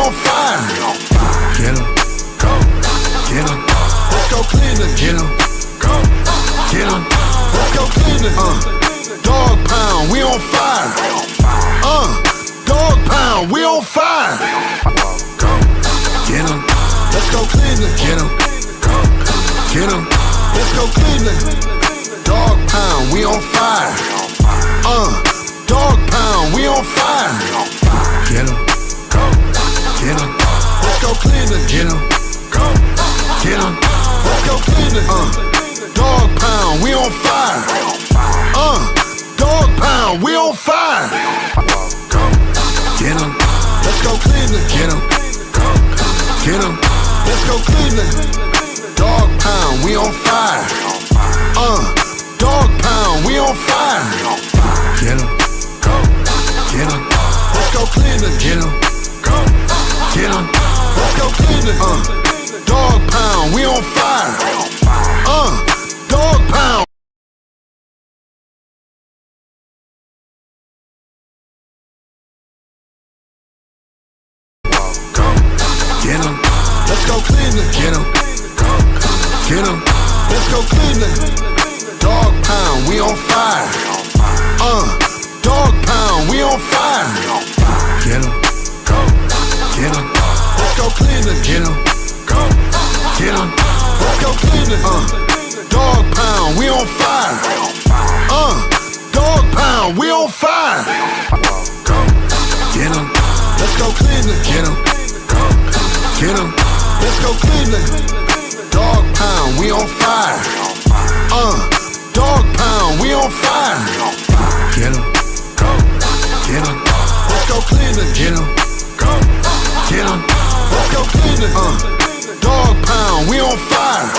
on fire. Get 'em, go, get 'em. Let's go Cleveland. Get 'em, go, get 'em. Let's go Cleveland. Dog pound, we on fire. Dog pound, we on fire. Go, get 'em. Let's go Cleveland. Get 'em, go, get 'em. Let's go Cleveland. Dog pound, we on fire. Dog pound, we on fire. Get 'em, go, get 'em. Let's go Cleveland. Get 'em, go, get 'em. Let's go Cleveland. Dog pound, we on fire. Dog pound, we on fire. Go, get 'em. Let's go Cleveland. Get 'em, go, get 'em. Let's go Cleveland. Dog pound, we on fire. Dog pound, we on fire. Get 'em, go, get 'em. Let's go Cleveland. Get 'em, go, get 'em. Let's go Cleveland. Dog pound, we on fire. Dog pound. Go, get 'em. Let's go Cleveland. Get 'em, go, get 'em. Let's go Cleveland. Dog pound, we on fire. Dog pound, we on fire. Get 'em, go, get 'em. Let's go Cleveland. Get 'em, go, get 'em. Let's go Cleveland. Dog pound, we on fire. Dog pound, we on fire. Go, get 'em. Let's go Cleveland. Get 'em, go, get 'em. Let's go Cleveland. Dog pound, we on fire. Dog pound, we on fire. Get 'em, go, get 'em. Let's go Cleveland. Get 'em, go, get 'em. Let's go Cleveland. Dog pound, we on fire.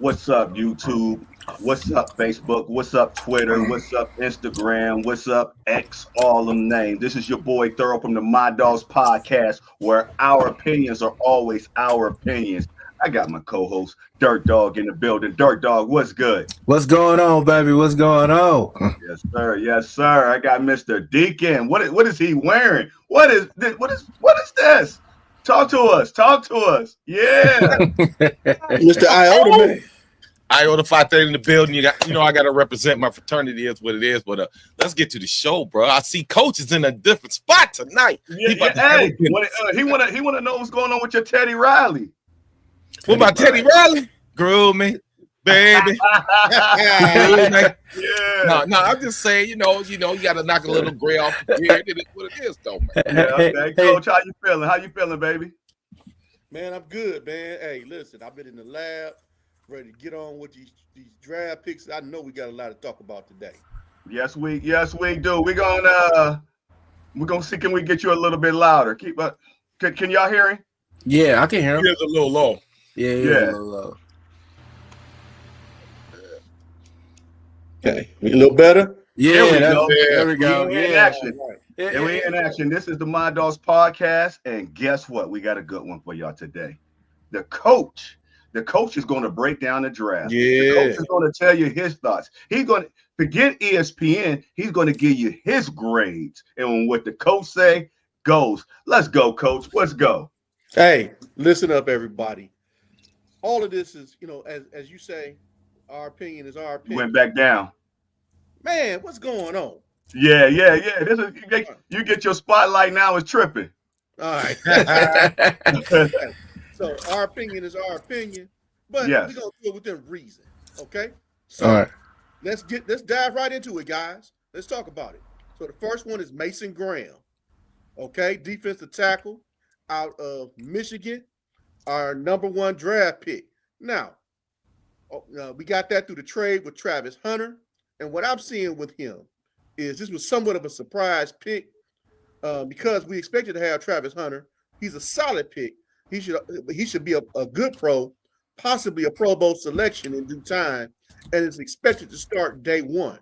What's up, YouTube? What's up, Facebook? What's up, Twitter? What's up, Instagram? What's up, X? All them names. This is your boy Thorough from the My Dogs Podcast, where our opinions are always our opinions. I got my co-host Dirt Dog in the building. Dirt Dog, what's good? What's going on, baby? What's going on? Yes, sir. Yes, sir. I got Mr. Deacon. What is he wearing? What is this? What is this? Talk to us. Talk to us. Yeah. Mr. Iota Man. Iota 530 in the building. I got to represent my fraternity. Is what it is. But let's get to the show, bro. I see Coach is in a different spot tonight. He want to know what's going on with your Teddy Riley. What about Teddy Riley? Groove me, baby. Yeah. No. I'm just saying. You got to knock a little gray off the beard. It is what it is, though, man. Yeah, okay. Coach, how you feeling? How you feeling, baby? Man, I'm good, man. Hey, listen, I've been in the lab, ready to get on with these draft picks. I know we got a lot to talk about today. Yes, we do. We're gonna see, can we get you a little bit louder? Keep up. Can y'all hear him? Yeah, I can hear him. He is a little low. Yeah. Yeah. A little low. Okay, we a little better? Yeah, there we go. We in action. And we in action. This is the My Dogs Podcast, and guess what? We got a good one for y'all today. The coach is going to break down the draft. Yeah. The coach is going to tell you his thoughts. He's going to forget ESPN. He's going to give you his grades, and what the coach say goes. Let's go, Coach. Let's go. Hey, listen up, everybody. All of this is, as you say, our opinion is our opinion. Went back down. Man, what's going on? Yeah. This is you get your spotlight now. It's tripping. All right. So our opinion is our opinion, but Yes. we're gonna do it within reason. Okay. So All right. let's dive right into it, guys. Let's talk about it. So the first one is Mason Graham. Okay, defensive tackle out of Michigan, our #1 draft pick. Now, we got that through the trade with Travis Hunter. And what I'm seeing with him is this was somewhat of a surprise pick because we expected to have Travis Hunter. He's a solid pick. He should be a good pro, possibly a Pro Bowl selection in due time, and is expected to start day one.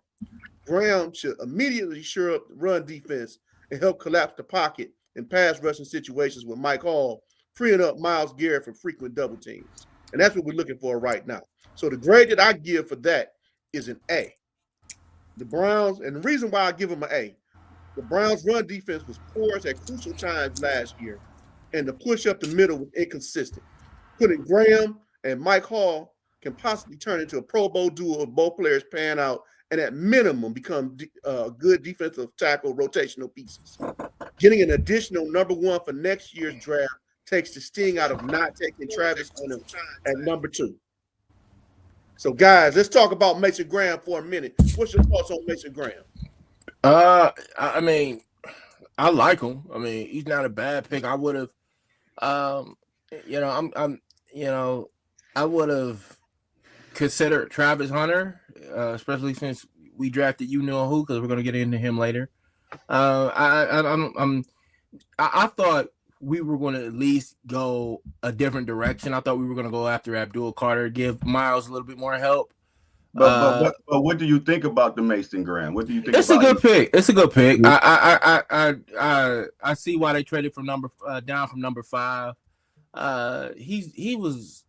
Graham should immediately shore up the run defense and help collapse the pocket in pass rushing situations with Mike Hall, freeing up Myles Garrett for frequent double teams. And that's what we're looking for right now. So the grade that I give for that is an A. The Browns, and the reason why I give them an A, the Browns' run defense was porous at crucial times last year, and the push up the middle was inconsistent. Putting Graham and Mike Hall can possibly turn into a Pro Bowl duo if both players pan out and at minimum become good defensive tackle rotational pieces. Getting an additional #1 for next year's draft takes the sting out of not taking Travis Hunter at #2. So, guys, let's talk about Mason Graham for a minute. What's your thoughts on Mason Graham? I mean, I like him. I mean, he's not a bad pick. I would have, I would have considered Travis Hunter, especially since we drafted you know who, because we're gonna get into him later. I thought we were going to at least go a different direction. I thought we were going to go after Abdul Carter, give Myles a little bit more help. But what do you think about the Mason Graham? What do you think? It's a good pick. It's a good pick. I see why they traded from down from #5. He's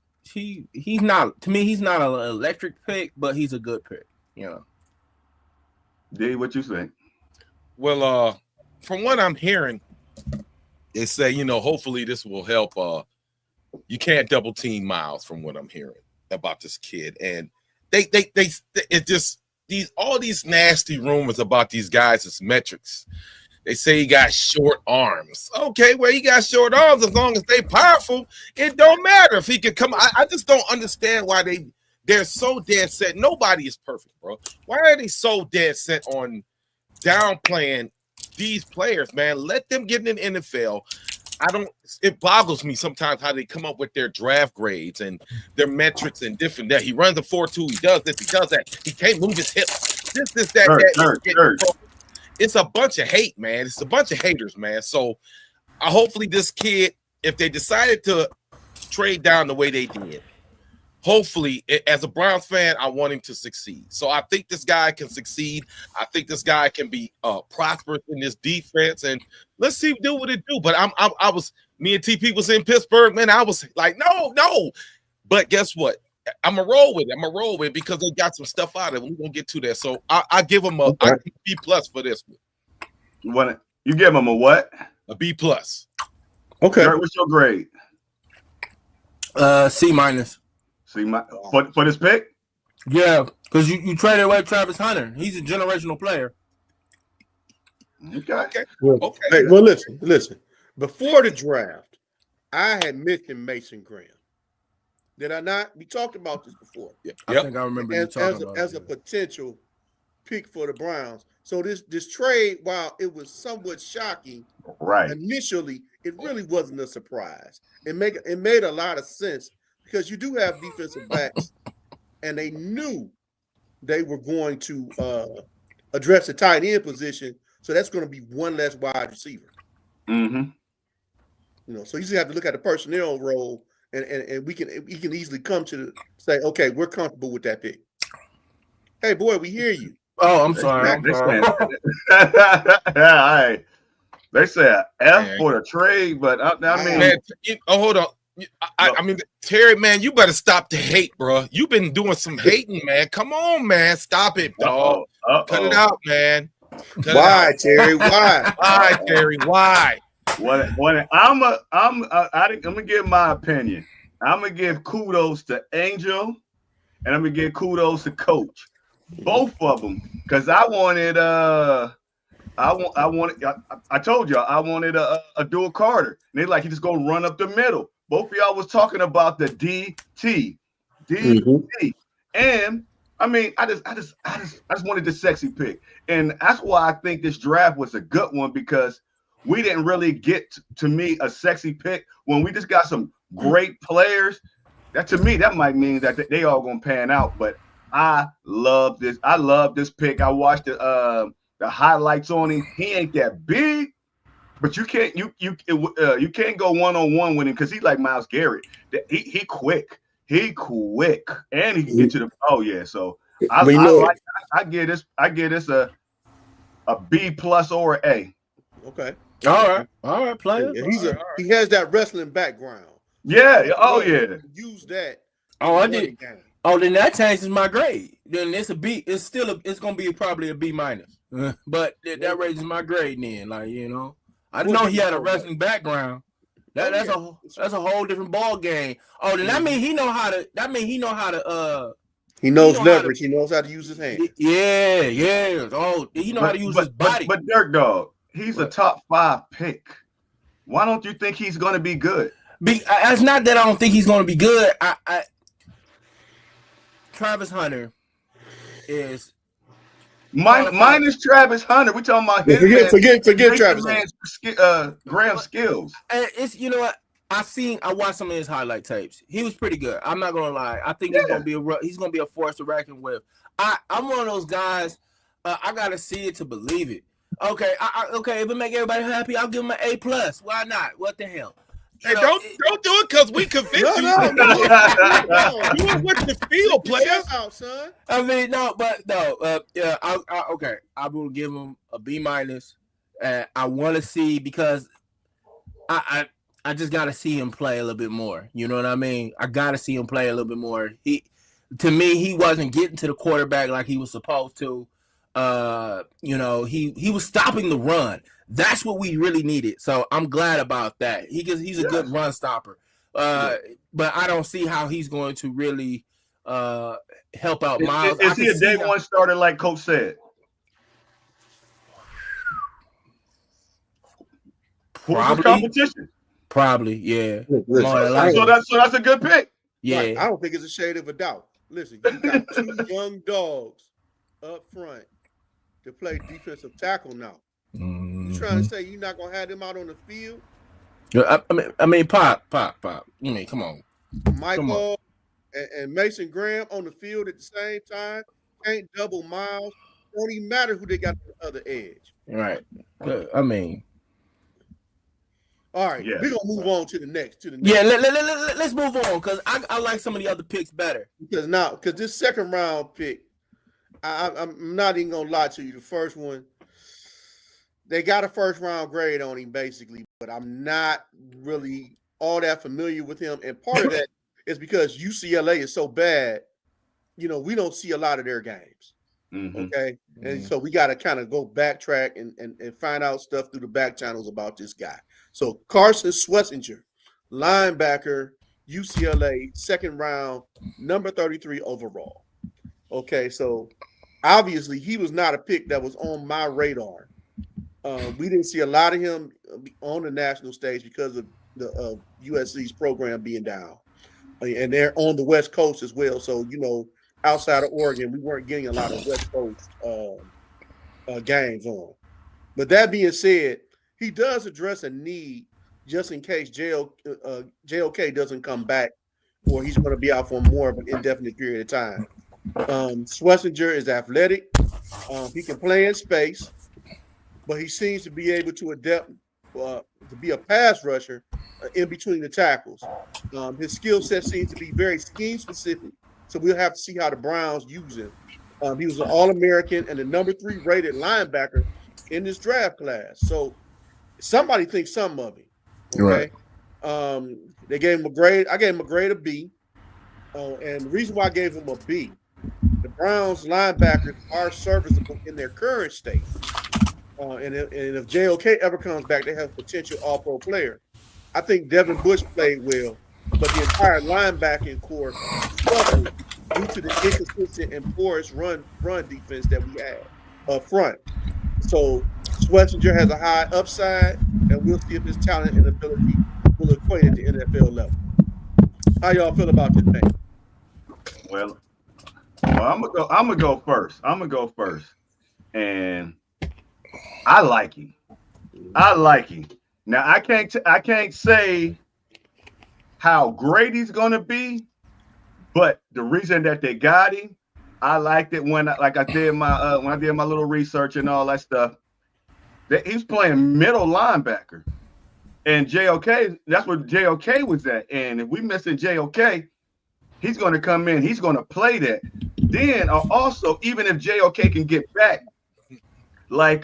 not, to me, he's not an electric pick, but he's a good pick. You know. D, what you think? Well, from what I'm hearing, they say, hopefully this will help. You can't double team Myles, from what I'm hearing about this kid. And it just all these nasty rumors about these guys' metrics. They say he got short arms. Okay, well, he got short arms as long as they powerful. It don't matter if he can come. I just don't understand why they're so dead set. Nobody is perfect, bro. Why are they so dead set on downplaying these players, man? Let them get in the NFL. It boggles me sometimes how they come up with their draft grades and their metrics and different that. He runs a 4.2, he does this, he does that, he can't move his hips. That. It's a bunch of hate, man. It's a bunch of haters, man. So hopefully this kid, if they decided to trade down the way they did, hopefully, as a Browns fan, I want him to succeed. So I think this guy can succeed. I think this guy can be prosperous in this defense, and let's see do what it do. But me and TP was in Pittsburgh, man. I was like, no. But guess what? I'm a roll with it because they got some stuff out of it. We're gonna get to that. So I give him a B+ for this one. You give him a what? A B+. Okay. Jared, what's your grade? C-. For this pick? Yeah, because you traded away Travis Hunter. He's a generational player. Okay. Well, hey, well, listen. Before the draft, I had mentioned Mason Graham. Did I not? We talked about this before. Yeah, I think I remember you talking about as a potential pick for the Browns. So this trade, while it was somewhat shocking, right? Initially, it really wasn't a surprise. It made a lot of sense because you do have defensive backs, and they knew they were going to address the tight end position. So that's going to be one less wide receiver. Mm-hmm. So you just have to look at the personnel role, and we can easily come to say, okay, we're comfortable with that pick. Hey, boy, we hear you. Oh, I'm sorry. All right. They said F for the trade, but I mean, man, hold on. I mean, Terry, man, you better stop the hate, bro. You've been doing some hating, man. Come on, man, stop it, dog. Cut it out, man. Why, Terry? Why? Why, Terry? Why? I'm gonna give my opinion. I'm gonna give kudos to Angel, and I'm gonna give kudos to Coach. Both of them, because I told y'all I wanted a dual Carter. And they're like, he just gonna run up the middle. both of y'all was talking about the DT. And I mean, I just wanted the sexy pick. And that's why I think this draft was a good one, because we didn't really get, to me, a sexy pick when we just got some great players. That, to me, that might mean that they all gonna pan out. But I love this. I love this pick. I watched the highlights on him. He ain't that big, but you can't go one-on-one with him because he's like Myles Garrett. He quick. He quick, and he can get to the. Oh yeah, so I give this a B plus or an A. Okay. All right, player. Yeah, he has that wrestling background. Yeah. Oh yeah. Use that. Oh, I did. Oh, then that changes my grade. Then it's a B. It's gonna be probably a B minus. But that raises my grade then. Like, you know, I know he had a wrestling background. That's a whole different ball game. Oh, then that mean he know how to. He knows leverage. He knows how to use his hand. Yeah. Oh, he know how to use his body. But Dirk Dog, he's a top 5 pick. Why don't you think he's going to be good? It's not that I don't think he's going to be good. Travis Hunter is minus Travis Hunter. We talking about his forget Travis Hunter. Graham skills. It's, you know what, I watched some of his highlight tapes. He was pretty good. I'm not gonna lie. I think he's gonna be a force to reckon with. I'm one of those guys. I gotta see it to believe it. Okay, okay. If it make everybody happy, I'll give him an A plus. Why not? What the hell? Hey, don't do it because we convinced you. No. Do it with the field, players. Out, son. I mean, yeah. Okay. I will give him a B minus. I want to see, because I just got to see him play a little bit more. You know what I mean? I got to see him play a little bit more. To me, he wasn't getting to the quarterback like he was supposed to. You know, he was stopping the run. That's what we really needed. So I'm glad about that. He's a good run stopper. But I don't see how he's going to really help out Myles. Is he a day one starter like Coach said? Probably. Competition. Probably, yeah. So that's a good pick. Yeah. Like, I don't think it's a shade of a doubt. Listen, you got 2 young dogs up front to play defensive tackle now. You trying to say you're not gonna have them out on the field? I mean, Pop. You mean, come on. Michael and Mason Graham on the field at the same time. Can't double Myles. Don't even matter who they got on the other edge. Right. I mean. All right, we're gonna move on to the next. Yeah, let's move on, because I like some of the other picks better. Because this second round pick, I'm not even gonna lie to you. The first one, they got a first round grade on him basically, but I'm not really all that familiar with him. And part of that is because UCLA is so bad, you know, we don't see a lot of their games. Okay. And so we got to kind of go backtrack and find out stuff through the back channels about this guy. So Carson Schlesinger, linebacker, UCLA, second round, number 33 overall. Okay. So obviously he was not a pick that was on my radar. We didn't see a lot of him on the national stage because of the USC's program being down. And they're on the West Coast as well. So, you know, outside of Oregon, we weren't getting a lot of West Coast games on. But that being said, he does address a need just in case JOK doesn't come back, or he's going to be out for more of an indefinite period of time. Schlesinger is athletic. He can play in space, but he seems to be able to adapt to be a pass rusher in between the tackles. His skill set seems to be very scheme specific. So we'll have to see how the Browns use him. He was an All-American and the number 3 rated linebacker in this draft class. So somebody thinks something of him. Okay. Right. They gave him a grade. I gave him a grade of B. And the reason why I gave him a B, the Browns linebackers are serviceable in their current state. And if JOK ever comes back, they have a potential all-pro player. I think Devin Bush played well, but the entire linebacking core struggled due to the inconsistent and porous run defense that we had up front. So Schlesinger has a high upside, and we'll see if his talent and ability will equate played at the NFL level. How y'all feel about this thing? Well, I'm gonna go first. And I like him. Now I can't say how great he's gonna be, but the reason that they got him, I liked it when I did my when I did my little research and all that stuff. That he's playing middle linebacker, and JOK, that's where JOK was at. And if we missing JOK, he's going to come in. He's going to play that. Then also, even if JOK can get back, like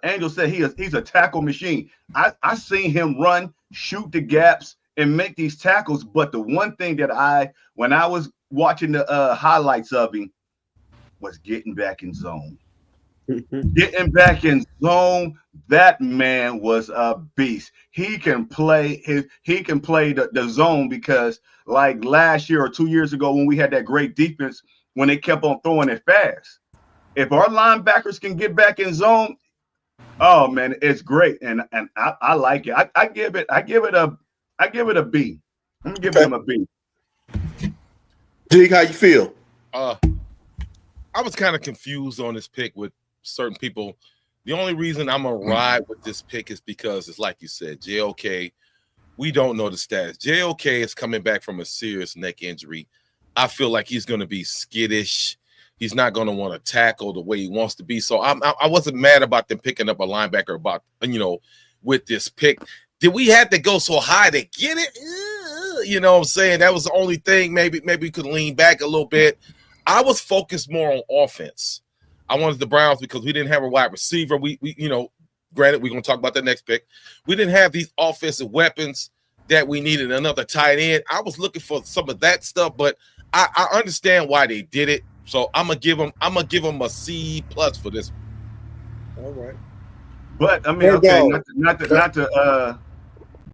Angel said, he's a tackle machine. I seen him run, shoot the gaps, and make these tackles. But the one thing that when I was watching the highlights of him, was getting back in zone. Getting back in zone, that man was a beast. He can play the zone, because like last year or 2 years ago when we had that great defense, when they kept on throwing it fast. If our linebackers can get back in zone, oh man, it's great. And I like it. I give it a B. I'm gonna give him a B. Dig, how you feel? I was kind of confused on this pick with certain people. The only reason I'm gonna ride with this pick is because it's like you said, JOK. We don't know the stats. JOK is coming back from a serious neck injury. I feel like he's gonna be skittish. He's not gonna want to tackle the way he wants to be. So I wasn't mad about them picking up a linebacker with this pick. Did we have to go so high to get it? You know what I'm saying? That was the only thing. Maybe we could lean back a little bit. I was focused more on offense. I wanted the Browns because we didn't have a wide receiver. We granted, we're going to talk about the next pick. We didn't have these offensive weapons that we needed, another tight end. I was looking for some of that stuff, but I understand why they did it. So I'm gonna give them a C+ for this. All right. But I mean, okay,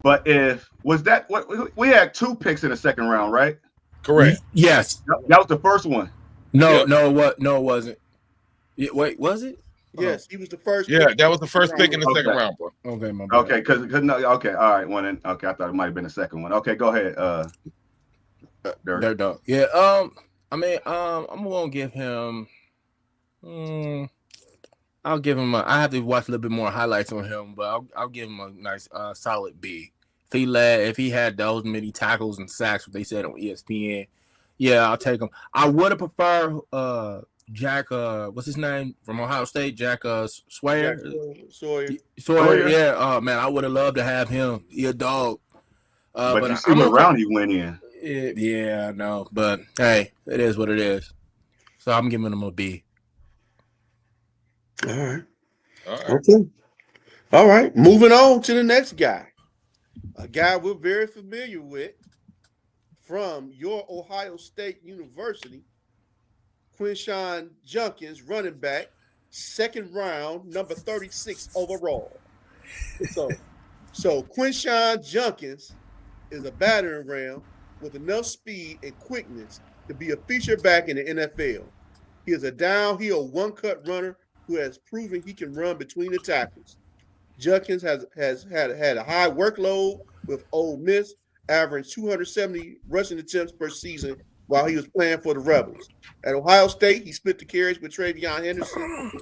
but if was that what we had 2 picks in the second round, right? Correct. Yes. That was the first one. No, Yep. no, what? No, it wasn't. Wait, was it? Yes, he was the first. Yeah, that was the first pick in the Okay. second round, bro. Okay, my bad. Okay, because no, okay, all right, one. Okay, I thought it might have been the second one. Okay, go ahead. Dirk. Dirt dog. Yeah. I mean, I'm gonna give him. I'll give him. I have to watch a little bit more highlights on him, but I'll give him a nice, solid B. If he had those many tackles and sacks, what they said on ESPN, yeah, I'll take him. I would have preferred Jack. What's his name from Ohio State? Jack Sawyer. Sawyer. Yeah. Man, I would have loved to have him. He a dog. But you see what round he went in. Yeah, I know. But hey, it is what it is. So I'm giving him a B. All right. Okay. All right. Moving on to the next guy. A guy we're very familiar with from your Ohio State University, Quinshon Judkins, running back, second round, number 36 overall. So Quinshon Judkins is a battering ram with enough speed and quickness to be a feature back in the NFL. He is a downhill one-cut runner who has proven he can run between the tackles. Judkins has had a high workload with Ole Miss, averaging 270 rushing attempts per season while he was playing for the Rebels. At Ohio State, he split the carries with TreVeyon Henderson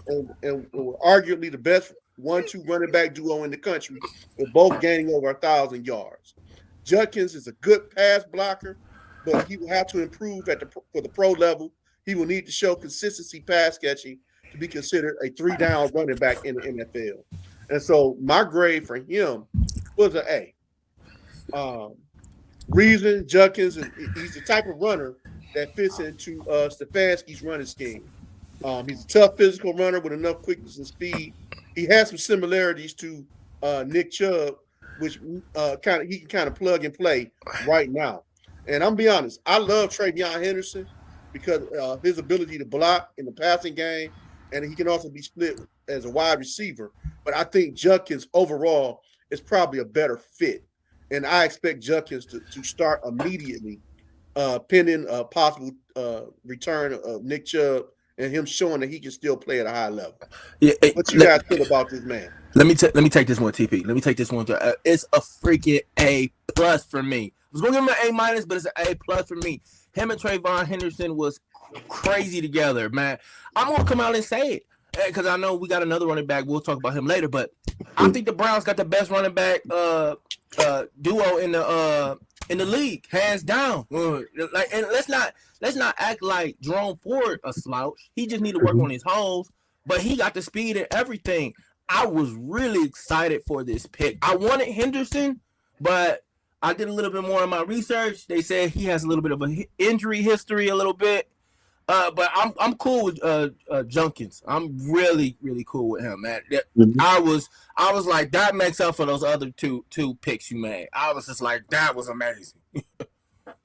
and were arguably the best 1-2 running back duo in the country, with both gaining over 1,000 yards. Judkins is a good pass blocker, but he will have to improve for the pro level. He will need to show consistency pass catching to be considered a 3-down running back in the NFL. And so my grade for him was an A. Reason Judkins, he's the type of runner that fits into Stefanski's running scheme. He's a tough physical runner with enough quickness and speed. He has some similarities to Nick Chubb, which he can kind of plug and play right now. And I'm be honest, I love TreVeyon Henderson because of his ability to block in the passing game, and he can also be split as a wide receiver. But I think Judkins overall is probably a better fit. And I expect Judkins to start immediately, pending a possible return of Nick Chubb and him showing that he can still play at a high level. Yeah, What you guys feel about this man? Let me take this one, TP. Let me take this one. It's a freaking A+ for me. I was gonna give him an A-, but it's an A+ for me. Him and Trayvon Henderson was crazy together, man. I'm gonna come out and say it because I know we got another running back. We'll talk about him later, but I think the Browns got the best running back duo in the league, hands down. And let's not act like Jerome Ford a slouch. He just need to work on his holes, but he got the speed and everything. I was really excited for this pick. I wanted Henderson, but I did a little bit more of my research. They said he has a little bit of an injury history, a little bit. But I'm cool with Jenkins. I'm really cool with him, man. I was like, that makes up for those other two picks you made. I was just like, that was amazing.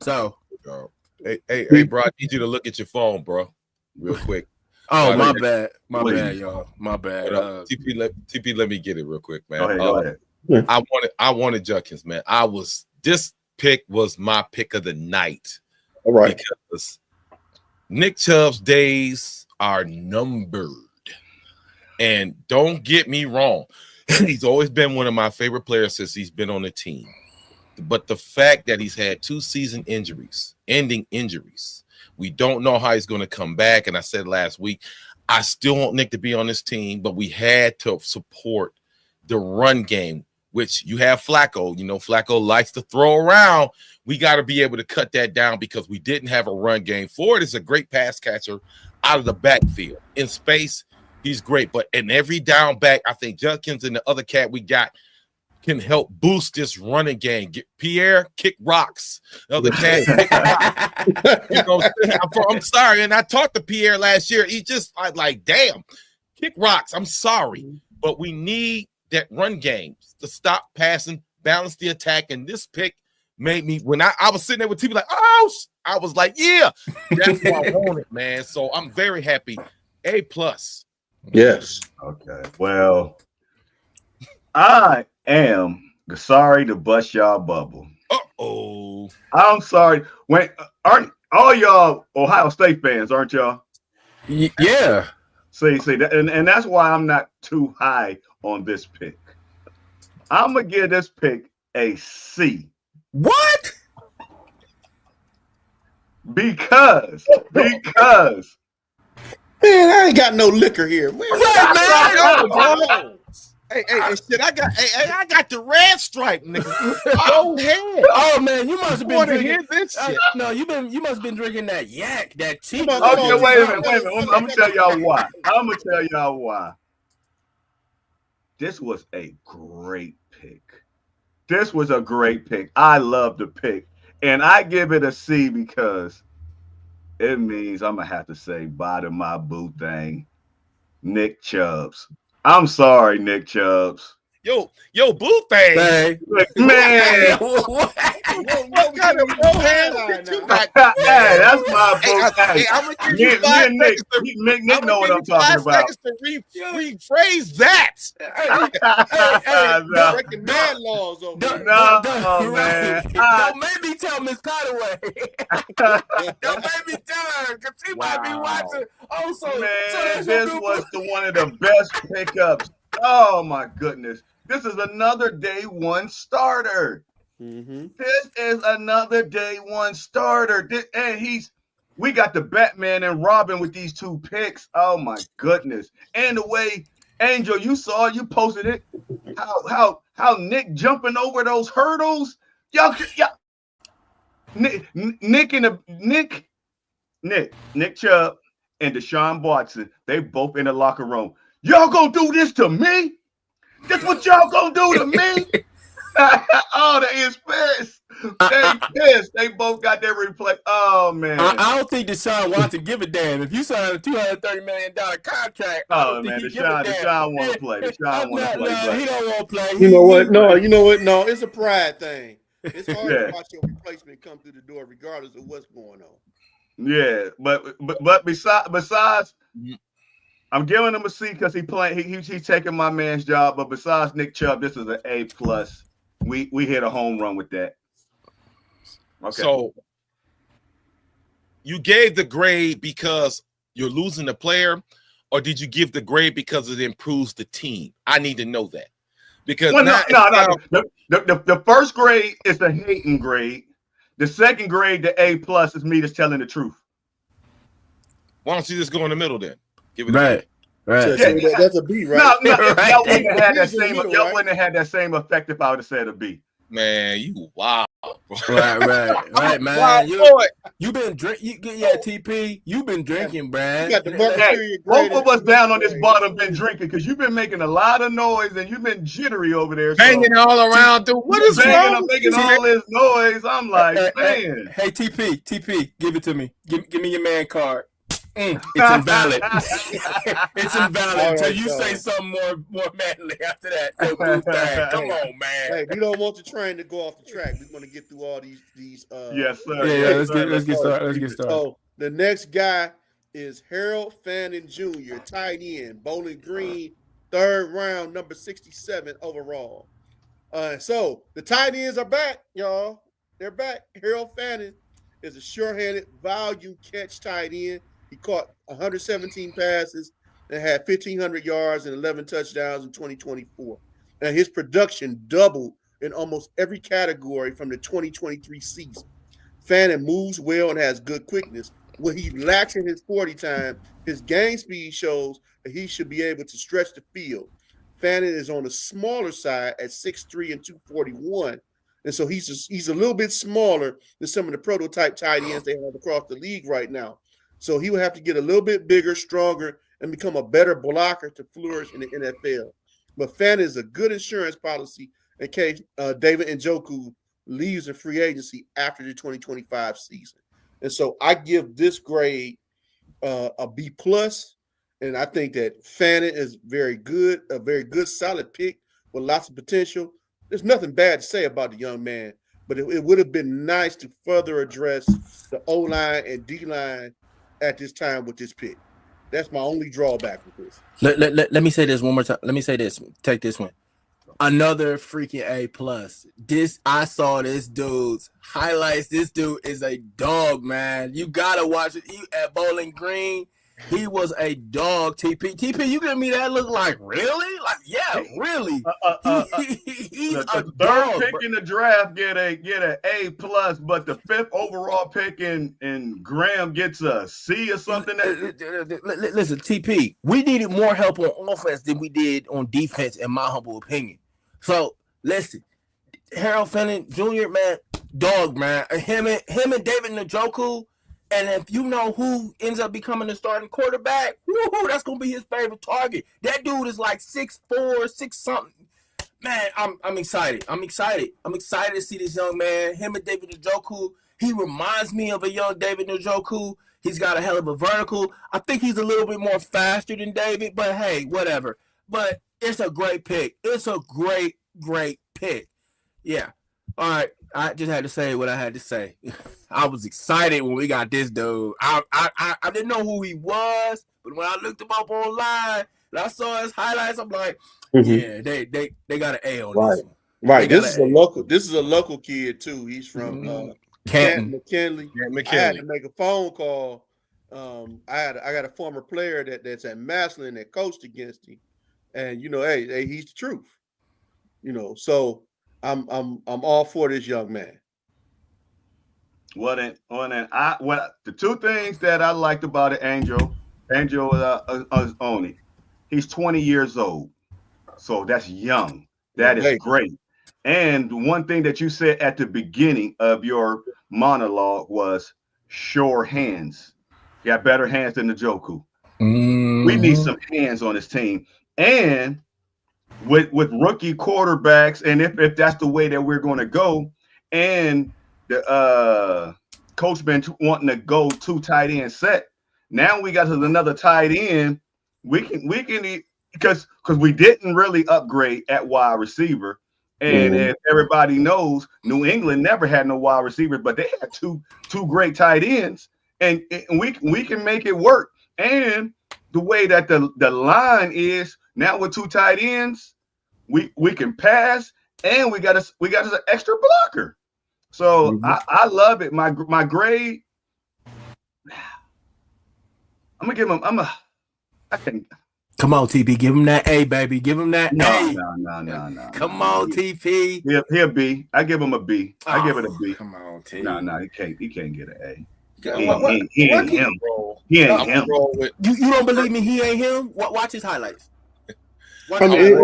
So, hey, bro, I need you to look at your phone, bro, real quick. Oh, my bad, y'all. My bad. TP, let me get it real quick, man. Go ahead. I wanted Jenkins, man. This pick was my pick of the night. All right. Because Nick Chubb's days are numbered. And don't get me wrong, he's always been one of my favorite players since he's been on the team. But the fact that he's had 2 season injuries, ending injuries, we don't know how he's going to come back. And I said last week, I still want Nick to be on this team, but we had to support the run game, which you have Flacco. You know, Flacco likes to throw around. We got to be able to cut that down because we didn't have a run game. Ford is a great pass catcher out of the backfield. In space, he's great. But in every down back, I think Jenkins and the other cat we got can help boost this running game. Get Pierre, kick rocks. The other cat, you know, I'm sorry. And I talked to Pierre last year. He just like, damn, kick rocks. I'm sorry. But we need that run game to stop passing, balance the attack. And this pick made me, when I was sitting there with TV like, oh, I was like, yeah, that's what I wanted, man. So I'm very happy. A+. Yes. Okay. Well, I am sorry to bust y'all bubble. Uh-oh. I'm sorry. Aren't all y'all Ohio State fans, aren't y'all? Yeah. See that, and that's why I'm not too high on this pick. I'm gonna give this pick a C. What? Because Man, I ain't got no liquor here. Man, Hey, shit! I got the red stripe, nigga. Go ahead. Oh man, you must have been Want to drinking. hear this shit? No, you must have been drinking that yak, that cheap. Come on, okay, wait a minute. I'm gonna tell y'all why. This was a great pick. This was a great pick. I love the pick, and I give it a C because it means I'm gonna have to say bye to my boo thing, Nick Chubbs. I'm sorry, Nick Chubbs. Yo, boo thing. Hey. Man, What kind of bro hands you got? hey, that's my boo. Hey, I'm gonna give you 5 seconds to Nick know what I'm talking about. to rephrase that. No. breaking man laws over here. No, man. Don't make me tell Miss Conaway. Don't make me tell her because she might be watching. Oh, so Man, this was one of the best pickups. Oh my goodness. This is another day one starter. Mm-hmm. This is another day one starter. We got the Batman and Robin with these 2 picks. Oh my goodness. And the way Angel, you posted it. How Nick jumping over those hurdles. Y'all Nick Chubb and Deshaun Watson, they both in the locker room. Y'all gonna do this to me? This what y'all gonna do to me? Oh, they is pissed. They pissed. They both got their replay. Oh man. I don't think Deshaun Watson give a damn. If you sign a $230 million contract, Oh man, Deshaun want to play. Deshaun want to play. No, he don't want to play. You know what? No, it's a pride thing. It's hard to watch your replacement come through the door regardless of what's going on. Yeah, but besides, I'm giving him a C because he's taking my man's job. But besides Nick Chubb, this is an A+. We hit a home run with that. Okay. So you gave the grade because you're losing the player, or did you give the grade because it improves the team? I need to know that. Because well, no. The first grade is the hating grade. The second grade, the A+ is me just telling the truth. Why don't you just go in the middle then? Give it Right. So that's a B, right? No, Right. y'all wouldn't have had that B's in the same. middle, Y'all right? wouldn't have had that same effect if I would have said a B. Man, you wow. Right, man. Wow, boy. You been drinking, TP. You been drinking, Brad. You got the Hey, Mercury both grade of us and down on this grade. bottom been drinking because you've been making a lot of noise and you've been jittery over there. Banging all around, dude. What is banging, wrong I'm with making you, all this noise. I'm like, man. Hey, TP, give it to me. Give me your man card. It's invalid. It's invalid All until right, you so- say something more manly after that. Yo, booth bag. Come on, man. Hey, we don't want the train to go off the track. We're going to get through all these. Yes, sir. Yeah, Yes, let's sir. get started. Let's get started. So the next guy is Harold Fannin Jr., tight end, Bowling Green, 3rd round, number 67 overall. So the tight ends are back, y'all. They're back. Harold Fannin is a sure-handed volume catch tight end. He caught 117 passes and had 1,500 yards and 11 touchdowns in 2024. And his production doubled in almost every category from the 2023 season. Fannin moves well and has good quickness. What he lacks in his 40 time, his game speed shows that he should be able to stretch the field. Fannin is on the smaller side at 6'3" and 241. And so he's a little bit smaller than some of the prototype tight ends they have across the league right now. So he will have to get a little bit bigger, stronger, and become a better blocker to flourish in the NFL. But Fannin is a good insurance policy in case David Njoku leaves in free agency after the 2025 season. And so I give this grade a B+, and I think that Fannin is very good, a very good, solid pick with lots of potential. There's nothing bad to say about the young man, but it would have been nice to further address the O-line and D-line at this time with this pick. That's my only drawback with this. Let me say this one more time. Let me say this. Take this one. Another freaking A+. I saw this dude's highlights. This dude is a dog, man. You gotta watch it. He at Bowling Green. He was a dog. TP, you give me that look like really? Like, yeah, really. He's The a third dog. pick in the draft get an A+, but the 5th overall pick in Graham gets a C or something. Listen, TP, we needed more help on offense than we did on defense, in my humble opinion. So listen, Harold Fannin Jr., man, dog, man. Him and David Njoku. And if you know who ends up becoming the starting quarterback, that's gonna be his favorite target. That dude is like 6'4", 6 something. Man, I'm excited. I'm excited to see this young man. Him and David Njoku. He reminds me of a young David Njoku. He's got a hell of a vertical. I think he's a little bit more faster than David, but hey, whatever. But it's a great pick. It's a great pick. Yeah. All right. I just had to say what I had to say. I was excited when we got this dude. I didn't know who he was, but when I looked him up online and I saw his highlights, I'm like, yeah, they got an A on this one. Right. This is a local kid too. He's from Canton. McKinley. I had to make a phone call. I got a former player that's at Massillon that coached against him, and hey, he's the truth. So I'm all for this young man. The two things that I liked about it, Angel Oni, he's 20 years old, so that's young. That is great. And one thing that you said at the beginning of your monologue was sure hands. Got better hands than Njoku. We need some hands on this team, and with rookie quarterbacks, and if that's the way that we're going to go, and the coach been wanting to go 2 tight end set. Now we got to another tight end. We can because we didn't really upgrade at wide receiver, and as everybody knows, New England never had no wide receivers, but they had two great tight ends, and we can make it work. And the way that the line is now with 2 tight ends, we can pass, and we got an extra blocker. So I love it. My grade, I'm gonna give him. I can. Come on, TP, give him that A, baby. Give him that No. A. Come on, TP. He'll B. I give him a B. I give it a B. Come on, T. No, he can't. He can't get an A. He ain't him. He ain't him. You don't believe me? He ain't him. Watch his highlights. Okay,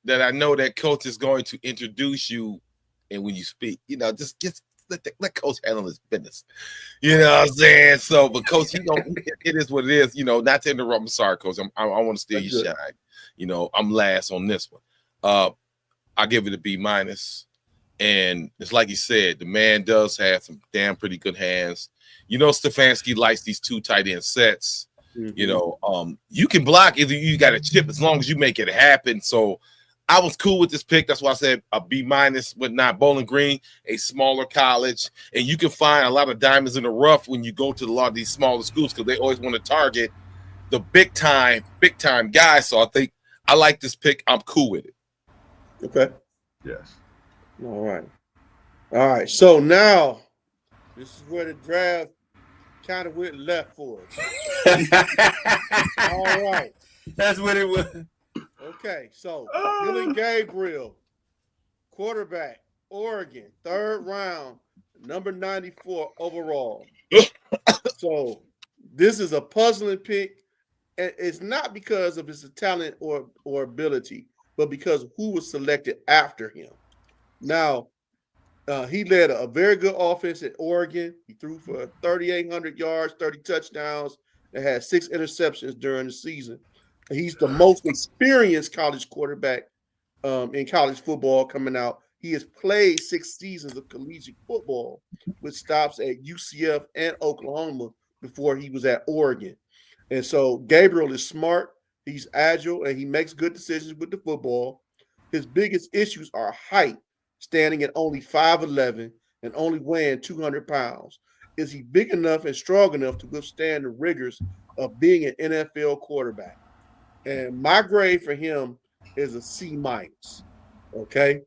that I know that coach is going to introduce you, and when you speak, just let coach handle his business. You know what I'm saying? So, but coach, it is what it is. Not to interrupt. I'm sorry, coach. I want to steal your shine. I'm last on this one. I give it a B-, and it's like you said, the man does have some damn pretty good hands. Stefanski likes these 2 tight end sets. Mm-hmm. You can block either you got a chip as long as you make it happen. So I was cool with this pick. That's why I said a B-, but not Bowling Green, a smaller college. And you can find a lot of diamonds in the rough when you go to a lot of these smaller schools because they always want to target the big time guys. So I think I like this pick. I'm cool with it. Okay. Yes. All right. So now this is where the draft kind of went left for us. All right. That's what it was. Okay, so Dylan Gabriel, quarterback, Oregon, 3rd round, number 94 overall. So this is a puzzling pick, and it's not because of his talent or ability, but because of who was selected after him. Now, he led a very good offense at Oregon. He threw for 3,800 yards, 30 touchdowns, and had 6 interceptions during the season. He's the most experienced college quarterback in college football coming out. He has played 6 seasons of collegiate football with stops at UCF and Oklahoma before he was at Oregon. And so Gabriel is smart, he's agile, and he makes good decisions with the football. His biggest issues are height, standing at only 5'11" and only weighing 200 pounds. Is he big enough and strong enough to withstand the rigors of being an NFL quarterback? And my grade for him is a C-. Okay.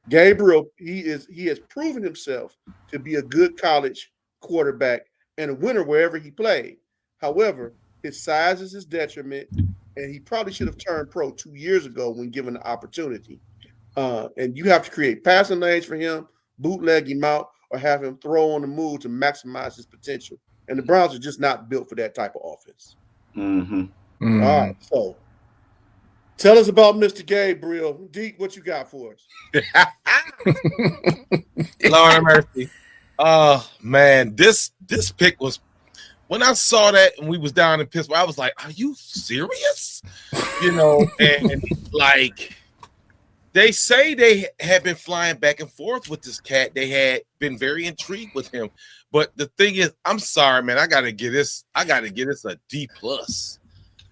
Gabriel, he has proven himself to be a good college quarterback and a winner wherever he played. However, his size is his detriment, and he probably should have turned pro 2 years ago when given the opportunity. And you have to create passing lanes for him, bootleg him out, or have him throw on the move to maximize his potential. And the Browns are just not built for that type of offense. Mm-hmm. Mm. All right, so tell us about Mr. Gabriel. Deke, what you got for us? Lord have mercy. Man, this pick was, when I saw that and we was down in Pittsburgh, I was like, are you serious? And like, they say they had been flying back and forth with this cat. They had been very intrigued with him. But the thing is, I'm sorry, man, I gotta give this a D+,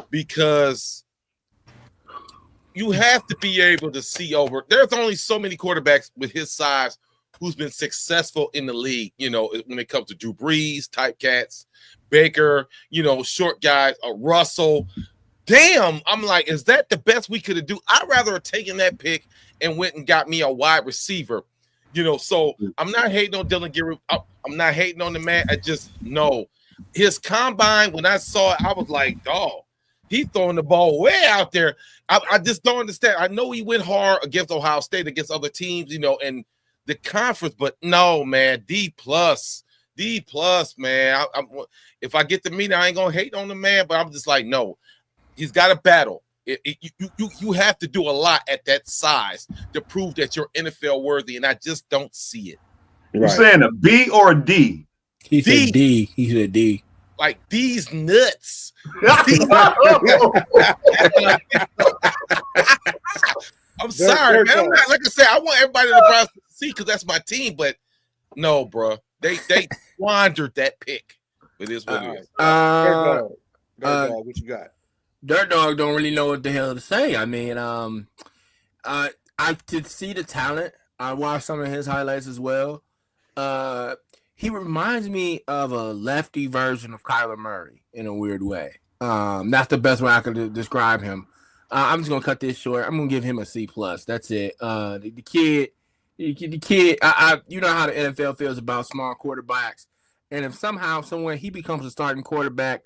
because you have to be able to see over. There's only so many quarterbacks with his size who's been successful in the league, when it comes to Drew Brees type cats, Baker, short guys, Russell. Damn, I'm like, is that the best we could have do? I'd rather have taken that pick and went and got me a wide receiver. So I'm not hating on Dylan Gabriel. I'm not hating on the man. I just know his combine, when I saw it, I was like, dog, he's throwing the ball way out there. I just don't understand. I know he went hard against Ohio State, against other teams, and the conference, but no, man, D+, man. If I get to meet him, I ain't gonna hate on the man, but I'm just like, no, he's got to battle. You have to do a lot at that size to prove that you're NFL worthy, and I just don't see it. You saying a B or a D? He said D. He said D. Like, these nuts. I'm sorry, man. I'm not, like I said, I want everybody in the Browns to see because that's my team, but no, bro. They squandered that pick. It is what it is. Dirt Dog, what you got? Dirt Dog don't really know what the hell to say. I mean, I could see the talent. I watched some of his highlights as well. He reminds me of a lefty version of Kyler Murray in a weird way. That's the best way I could describe him. I'm just gonna cut this short. I'm gonna give him a C+. That's it. The kid. You know how the NFL feels about small quarterbacks. And if somehow, somewhere he becomes a starting quarterback,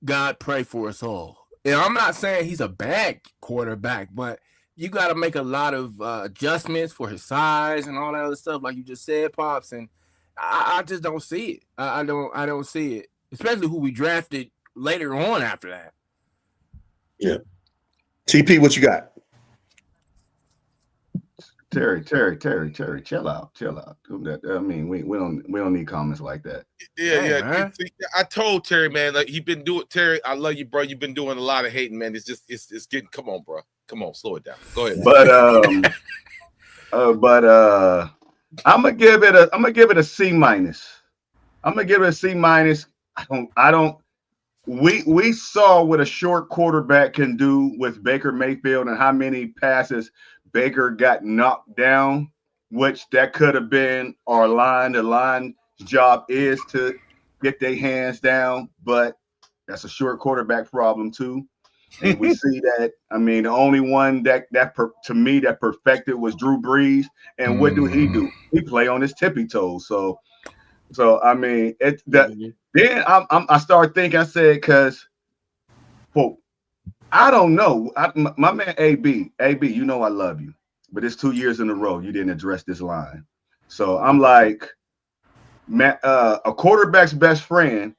God pray for us all. And I'm not saying he's a bad quarterback, but you got to make a lot of adjustments for his size and all that other stuff, like you just said, Pops. And I just don't see it. I don't see it, especially who we drafted later on after that. Yeah. TP, what you got? Terry, chill out. I mean, we don't need comments like that. Yeah. See, I told Terry, man, like Terry, I love you, bro. You've been doing a lot of hating, man. It's just it's getting. Come on, bro. Come on, slow it down. Go ahead. But I'm gonna give it a C minus. I'm gonna give it a C minus. I don't. We saw what a short quarterback can do with Baker Mayfield and how many passes Baker got knocked down, which that could have been our line. The line's job is to get their hands down, but that's a short quarterback problem too. And we see that. I mean, the only one that perfected was Drew Brees. And what do? He play on his tippy toes. So I mean, then I started thinking. I said, because, quote, I don't know. My man AB, you know I love you, but it's 2 years in a row you didn't address this line. So I'm like, man, a quarterback's best friend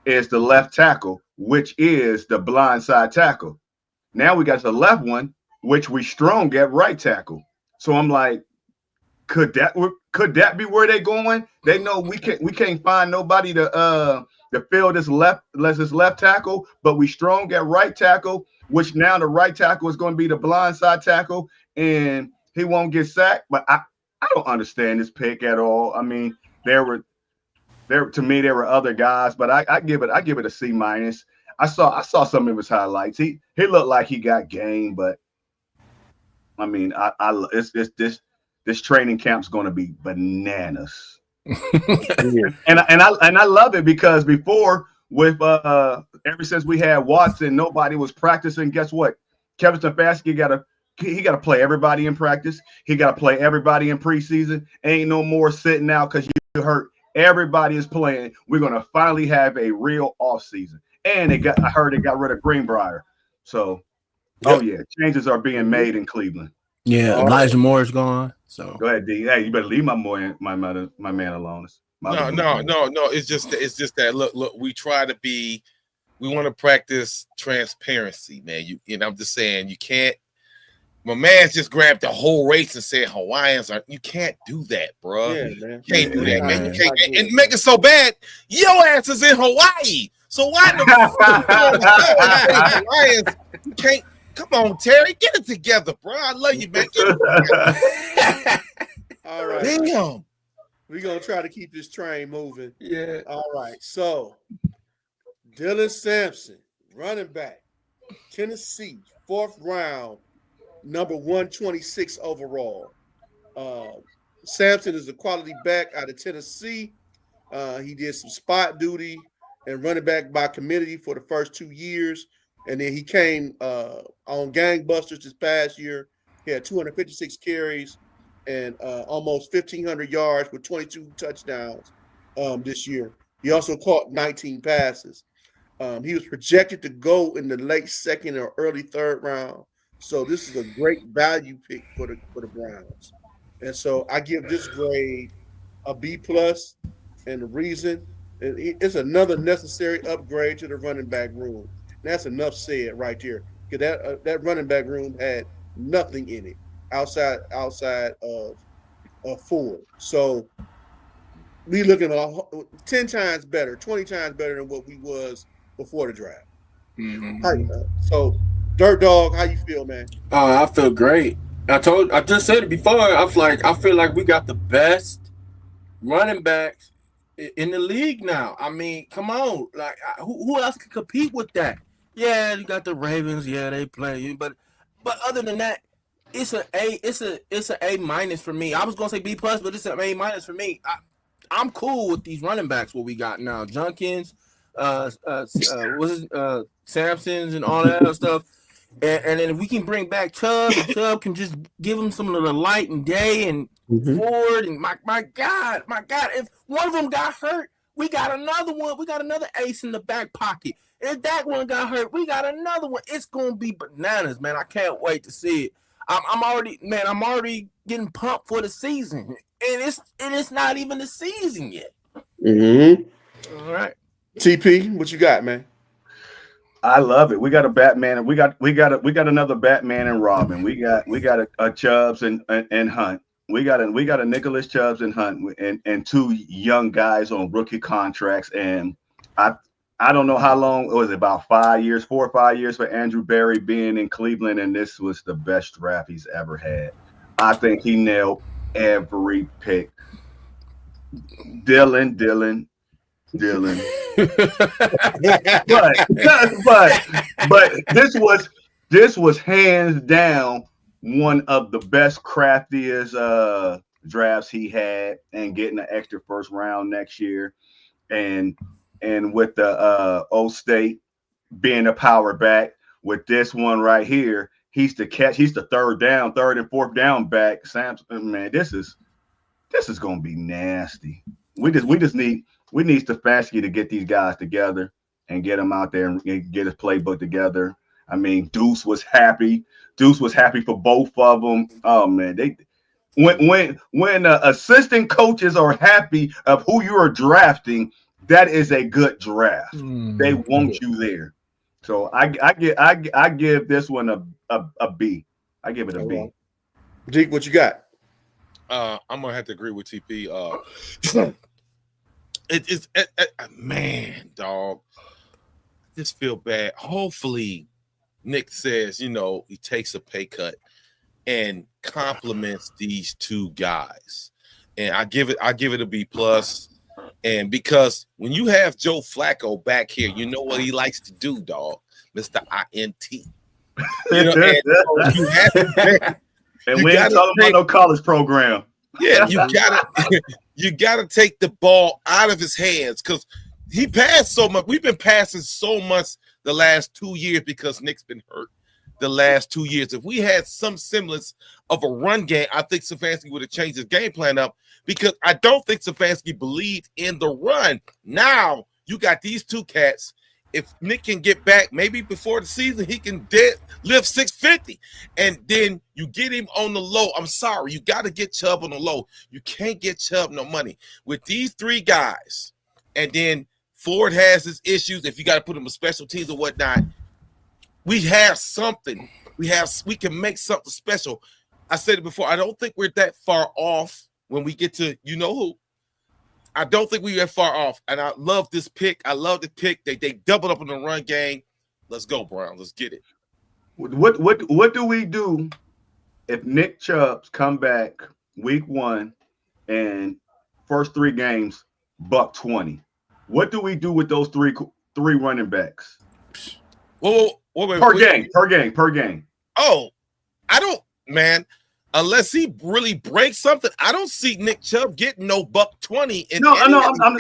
is the left tackle, which is the blind side tackle. Now we got the left one, which we strong at right tackle. So I'm like, could that be where they're going? They know we can't find nobody to fill this left tackle, but we strong at right tackle, which now the right tackle is going to be the blind side tackle, and he won't get sacked. But I don't understand this pick at all. I mean, there were other guys, but I give it a C minus. I saw some of his highlights. He looked like he got game, but I mean, this training camp's going to be bananas. and I love it because before, with ever since we had Watson, nobody was practicing. Guess what? Kevin Stefanski got to play everybody in practice. He got to play everybody in preseason. Ain't no more sitting out because you hurt. Everybody is playing. We're gonna finally have a real off season. And I heard they got rid of Greenbrier. So, Oh yeah, changes are being made in Cleveland. Yeah, Elijah Moore is gone. So go ahead, D. Hey, you better leave my man alone. No. It's just that look. We want to practice transparency, man. I'm just saying you can't. My man just grabbed the whole race and said Hawaiians are. You can't do that, bro. Yeah, man. You can't do that, man. You can't and make it so bad. Your ass is in Hawaii. So why the Hawaiians? You can't. Come on, Terry, get it together, bro. I love you, man. All right. Damn. We're going to try to keep this train moving. Yeah. All right. So, Dylan Sampson, running back, Tennessee, 4th round, number 126 overall. Sampson is a quality back out of Tennessee. He did some spot duty and running back by committee for the first 2 years. And then he came on gangbusters this past year. He had 256 carries and almost 1,500 yards with 22 touchdowns this year. He also caught 19 passes. He was projected to go in the late 2nd or early 3rd round. So this is a great value pick for the Browns. And so I give this grade a B+. And the reason, it's another necessary upgrade to the running back room. That's enough said right there. Because that running back room had nothing in it outside of Ford. So we looking at 10 times better, 20 times better than what we was before the draft. Mm-hmm. So, Dirt Dog, how you feel, man? I feel great. I just said it before. I feel like we got the best running backs in the league now. I mean, come on, like who else can compete with that? Yeah, you got the Ravens. Yeah, they play, but other than that, it's an A- for me. I was gonna say B+, but it's an A- for me. I'm cool with these running backs. What we got now, Junkins, Sampsons, and all that other stuff. And then if we can bring back Chubb, and Chubb can just give him some of the light and day and Ford and my God, if one of them got hurt, we got another one. We got another ace in the back pocket. If that one got hurt, we got another one. It's gonna be bananas, man. I can't wait to see it. I'm already getting pumped for the season, and it's not even the season yet. Mm-hmm. All right, TP, what you got, man? I love it. We got a Batman, and we got another Batman and Robin. We got a Chubbs and Hunt. We got a Nicholas Chubbs and Hunt, and two young guys on rookie contracts. And I don't know how long it was, about 5 years, 4 or 5 years for Andrew Berry being in Cleveland, and this was the best draft he's ever had. I think he nailed every pick. Dylan. but this was hands down one of the best, craftiest drafts he had, and getting an extra first round next year, and with the O State being a power back, with this one right here, he's the third and fourth down back. Samson, man, this is gonna be nasty. We need Stefanski to get these guys together and get them out there and get his playbook together. I mean, Deuce was happy. For both of them. Oh man, when assistant coaches are happy of who you are drafting, that is a good draft. They want you there. So I give this one a B. I give it a B. Deke, what you got? I'm gonna have to agree with TP. Man, dog. I just feel bad. Hopefully, Nick says, he takes a pay cut and compliments these two guys. And I give it a B plus. And because when you have Joe Flacco back here, you know what he likes to do, dog, Mr. INT. And we ain't talking about no college program. Yeah, you gotta take the ball out of his hands, because he passed so much. We've been passing so much the last 2 years because Nick's been hurt the last 2 years. If we had some semblance of a run game, I think Stefanski would have changed his game plan up, because I don't think Stefanski believed in the run. Now you got these two cats. If Nick can get back, maybe before the season, he can lift 650. And then you get him on the low. I'm sorry, you got to get Chubb on the low. You can't get Chubb no money. With these three guys, and then Ford has his issues, if you got to put him in special teams or whatnot, we have something. We can make something special. I said it before, I don't think we're that far off when we get to you-know-who. I don't think we're that far off, and I love this pick. I love the pick. They doubled up in the run game. Let's go, Brown. Let's get it. What do we do if Nick Chubbs come back week 1 and first 3 games $120? What do we do with those three running backs? Wait, Per game. Oh, I don't, man. Unless he really breaks something, I don't see Nick Chubb getting no $120.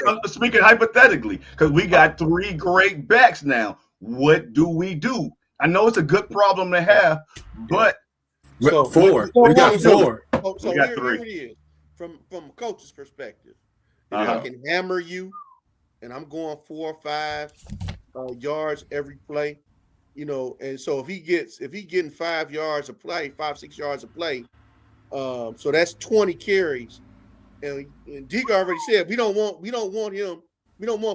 I'm speaking hypothetically, because we got 3 great backs now. What do we do? I know it's a good problem to have, but so 4. We got 4. So we got here 3. it is. From a coach's perspective, if I can hammer you, and I'm going 4 or 5 yards every play, and so if he getting 5 yards a play, 5-6 yards a play, so that's 20 carries. And Deke already said we don't want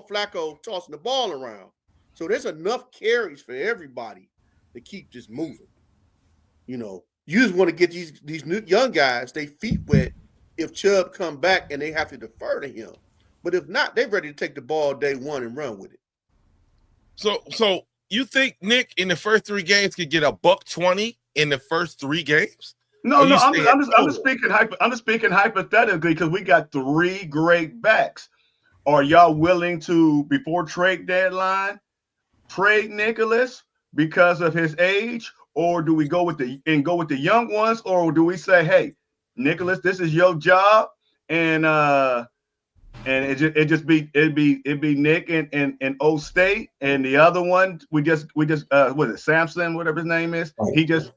Flacco tossing the ball around. So there's enough carries for everybody to keep just moving. You just want to get these new young guys they feet wet if Chubb come back and they have to defer to him. But if not, they're ready to take the ball day one and run with it. So you think Nick in the first 3 games could get a $120 in the first 3 games? No, I'm just speaking hypothetically, because we got 3 great backs. Are y'all willing to, before trade deadline, trade Nicholas because of his age, or do we go with the young ones, or do we say, hey, Nicholas, this is your job, and it'd be Nick and O State, and the other one we just what is it, Samson, whatever his name is, we just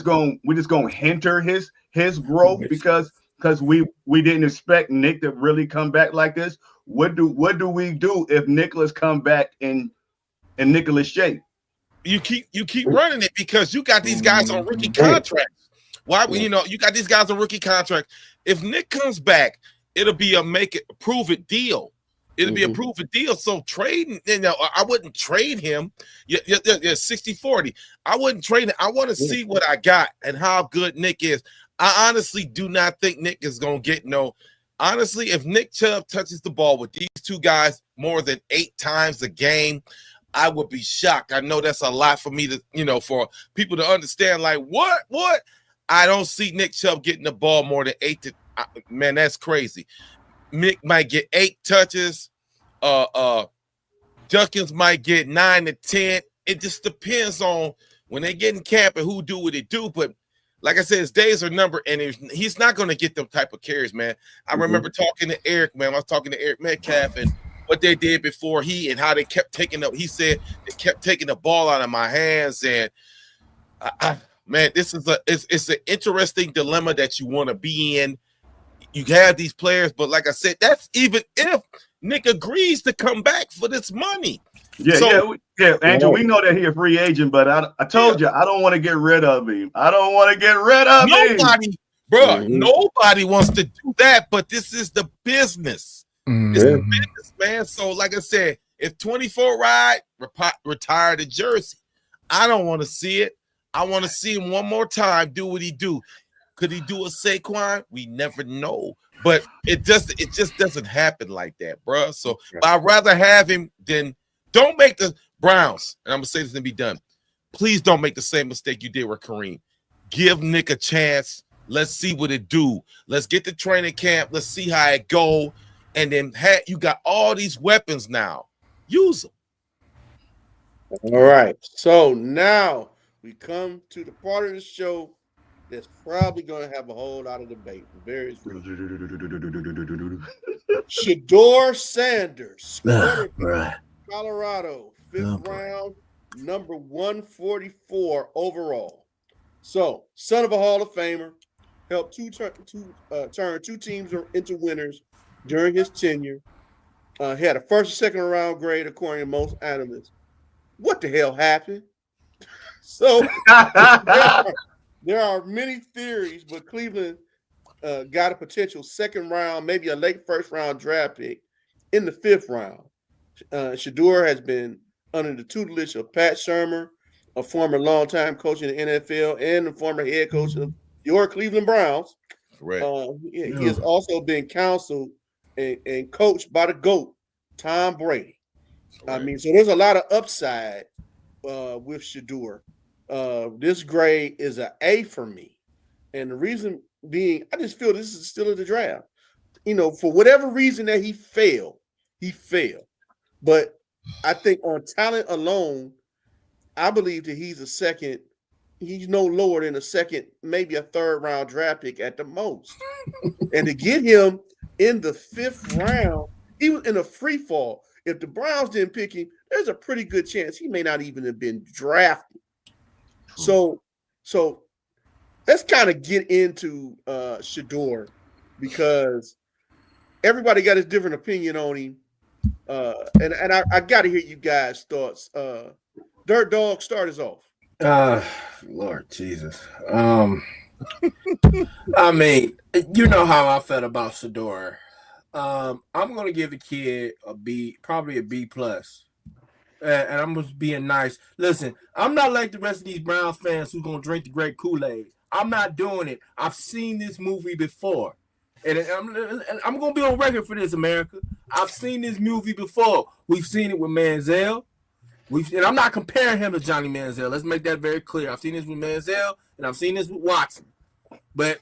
gonna hinder his growth, because because we didn't expect Nick to really come back like this. What do we do if Nicholas come back in Nicholas shape? You keep running it because you got these guys on rookie contracts. Why? You got these guys on rookie contracts. If Nick comes back, it'll be a prove it deal. It'll be a prove it deal. So trading, I wouldn't trade him. 60-40. I wouldn't trade him. I want to see what I got and how good Nick is. I honestly do not think Nick is gonna get honestly, if Nick Chubb touches the ball with these two guys more than 8 times a game, I would be shocked. I know that's a lot for me to, for people to understand. Like, what? I don't see Nick Chubb getting the ball more than 8 man, that's crazy. Nick might get 8 touches. Dawkins might get 9 to 10. It just depends on when they get in camp and who do what they do. But like I said, his days are numbered, and he's not going to get them type of carries, man. I remember talking to Eric, man. I was talking to Eric Metcalf and what they did before and how they kept taking up. He said they kept taking the ball out of my hands, and man, this is it's an interesting dilemma that you want to be in. You have these players, but like I said, that's even if Nick agrees to come back for this money. Yeah, Andrew, we know that he's a free agent, but I told you, I don't want to get rid of him. I don't want to get rid of him. Nobody wants to do that, but this is the business. It's the business, man. So like I said, if 24 ride, retire the jersey. I don't want to see it. I want to see him one more time do what he do. Could he do a Saquon? We never know. But it just doesn't happen like that, bro. So I'd rather have him than don't make the Browns, and I'm gonna say this and be done. Please don't make the same mistake you did with Kareem. Give Nick a chance. Let's see what it do. Let's get the training camp. Let's see how it go. And then you got all these weapons now. Use them. All right. So now we come to the part of the show that's probably going to have a whole lot of debate for various reasons. Shedeur Sanders, Colorado, 5th round, number 144 overall. So, son of a Hall of Famer, helped turn 2 teams into winners during his tenure. He had a first and second round grade according to most analysts. What the hell happened? So there are many theories, but Cleveland got a potential second round, maybe a late first round draft pick in the 5th round. Shedeur has been under the tutelage of Pat Shurmur, a former longtime coach in the NFL and the former head coach of your Cleveland Browns. Correct. He has also been counseled and coached by the GOAT, Tom Brady. Correct. I mean, so there's a lot of upside with Shedeur. This grade is an A for me. And the reason being, I just feel this is still in the draft. For whatever reason that he failed. But I think on talent alone, I believe that he's no lower than a second, maybe a 3rd round draft pick at the most. And to get him in the 5th round, he was in a free fall. If the Browns didn't pick him, there's a pretty good chance he may not even have been drafted. So let's kind of get into Shedeur, because everybody got his different opinion on him. And I got to hear you guys' thoughts. Dirt Dog, start us off. Lord Jesus. I mean, you know how I felt about Shedeur. I'm gonna give the kid a B, probably a B plus. And I'm just being nice. Listen, I'm not like the rest of these Browns fans who's gonna drink the great Kool-Aid. I'm not doing it. I've seen this movie before. And I'm gonna be on record for this, America. I've seen this movie before. We've seen it with Manziel. And I'm not comparing him to Johnny Manziel. Let's make that very clear. I've seen this with Manziel, and I've seen this with Watson. But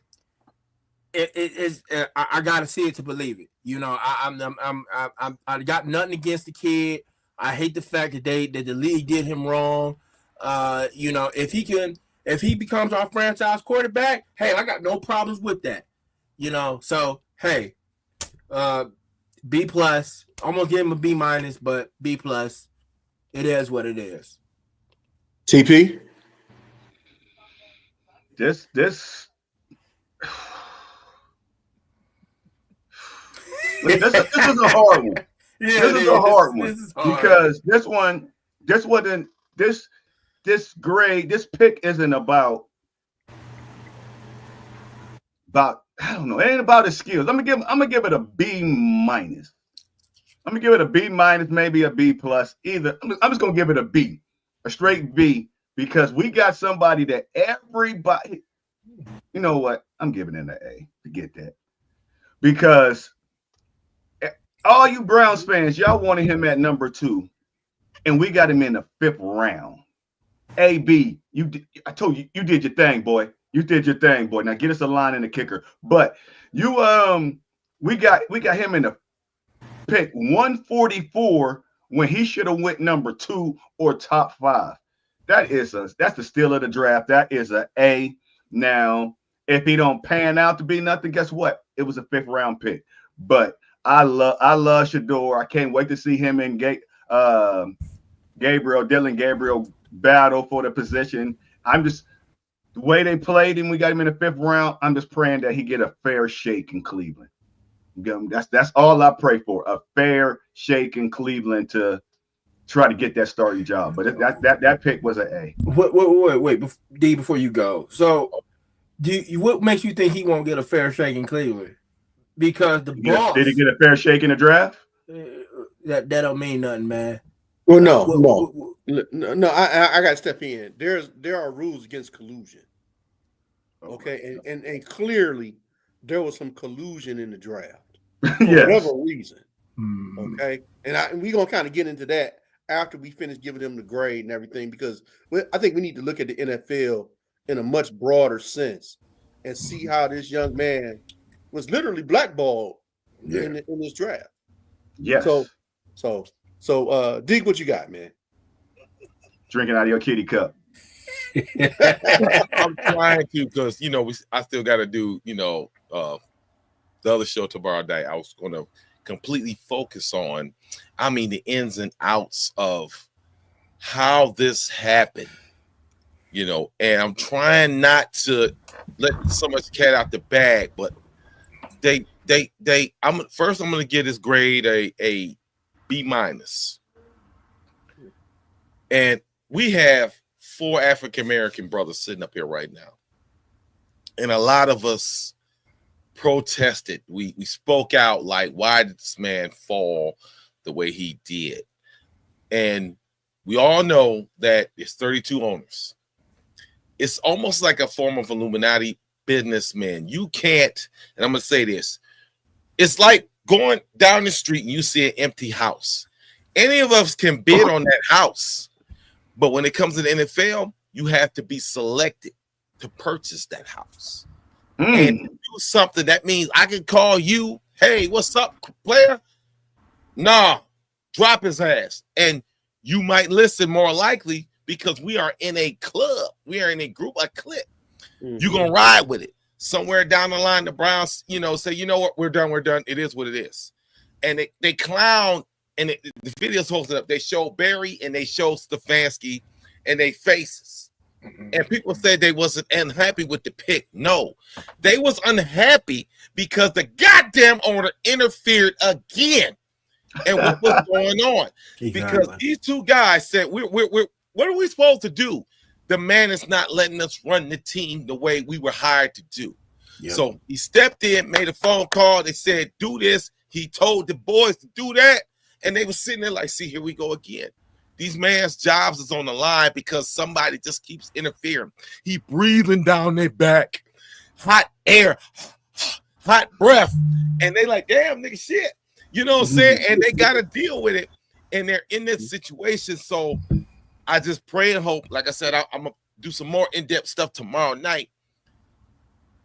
I gotta see it to believe it. I got nothing against the kid. I hate the fact that the league did him wrong. If he becomes our franchise quarterback, hey, I got no problems with that. So hey, B plus. I'm gonna give him a B minus, but B plus. It is what it is. TP. This This is a hard one. Yeah, This is a hard one This is hard. because this wasn't this grade. This pick isn't about I don't know. It ain't about his skills. I'm gonna give it a B minus. I'm gonna give it a B minus, maybe a B plus. Either I'm just gonna give it a B, a straight B, because we got somebody that everybody. You know what? I'm giving it an A. Forget that, because all you Browns fans, y'all wanted him at number 2, and we got him in the 5th round. A B. I told you, you did your thing, boy. You did your thing, boy. Now get us a line and a kicker. But you we got him in the pick 144 when he should have went number 2 or top 5. That's the steal of the draft. That is an A. Now, if he don't pan out to be nothing, guess what? It was a 5th round pick. But I love Shedeur. I can't wait to see him and Dillon Gabriel battle for the position. The way they played him, we got him in the 5th round. I'm just praying that he get a fair shake in Cleveland. That's all I pray for, a fair shake in Cleveland to try to get that starting job. But that pick was an A. Wait, D, before you go. So, what makes you think he won't get a fair shake in Cleveland? Because the boss did he get a fair shake in the draft? That don't mean nothing, man. Well, no. I got to step in. There are rules against collusion. Okay, and clearly there was some collusion in the draft for whatever reason. Okay, and we're gonna kind of get into that after we finish giving them the grade and everything, because I think we need to look at the NFL in a much broader sense and see how this young man was literally blackballed in this draft. Yes. So, Deke, what you got, man? Drinking out of your kitty cup. I'm trying to, because I still got to do the other show tomorrow night. I was going to completely focus on, the ins and outs of how this happened, and I'm trying not to let so much cat out the bag, but I'm going to give this grade a B minus. And we have 4 African-American brothers sitting up here right now. And a lot of us protested. We spoke out like, why did this man fall the way he did? And we all know that it's 32 owners. It's almost like a form of Illuminati businessmen. You can't, and I'm going to say this, it's like going down the street and you see an empty house. Any of us can bid on that house. But when it comes to the NFL, you have to be selected to purchase that house. And do something that means I can call you, hey, what's up, player? Nah, drop his ass. And you might listen more likely because we are in a club. We are in a group, a clique. You're going to ride with it. Somewhere down the line, the Browns, say, you know what, we're done. It is what it is. And they clown. And the videos posted up, they show Barry and they show Stefanski and they faces. And people said they wasn't unhappy with the pick. No, they was unhappy because the goddamn owner interfered again. And what was going on? Because these two guys said, we're what are we supposed to do? The man is not letting us run the team the way we were hired to do. Yep. So he stepped in, made a phone call. They said, do this. He told the boys to do that. And they were sitting there like, see, here we go again. These man's jobs is on the line because somebody just keeps interfering. He breathing down their back, hot air, hot breath. And they like, damn, nigga, shit. You know what I'm saying? And they got to deal with it. And they're in this situation. So I just pray and hope, like I said, I'm going to do some more in-depth stuff tomorrow night.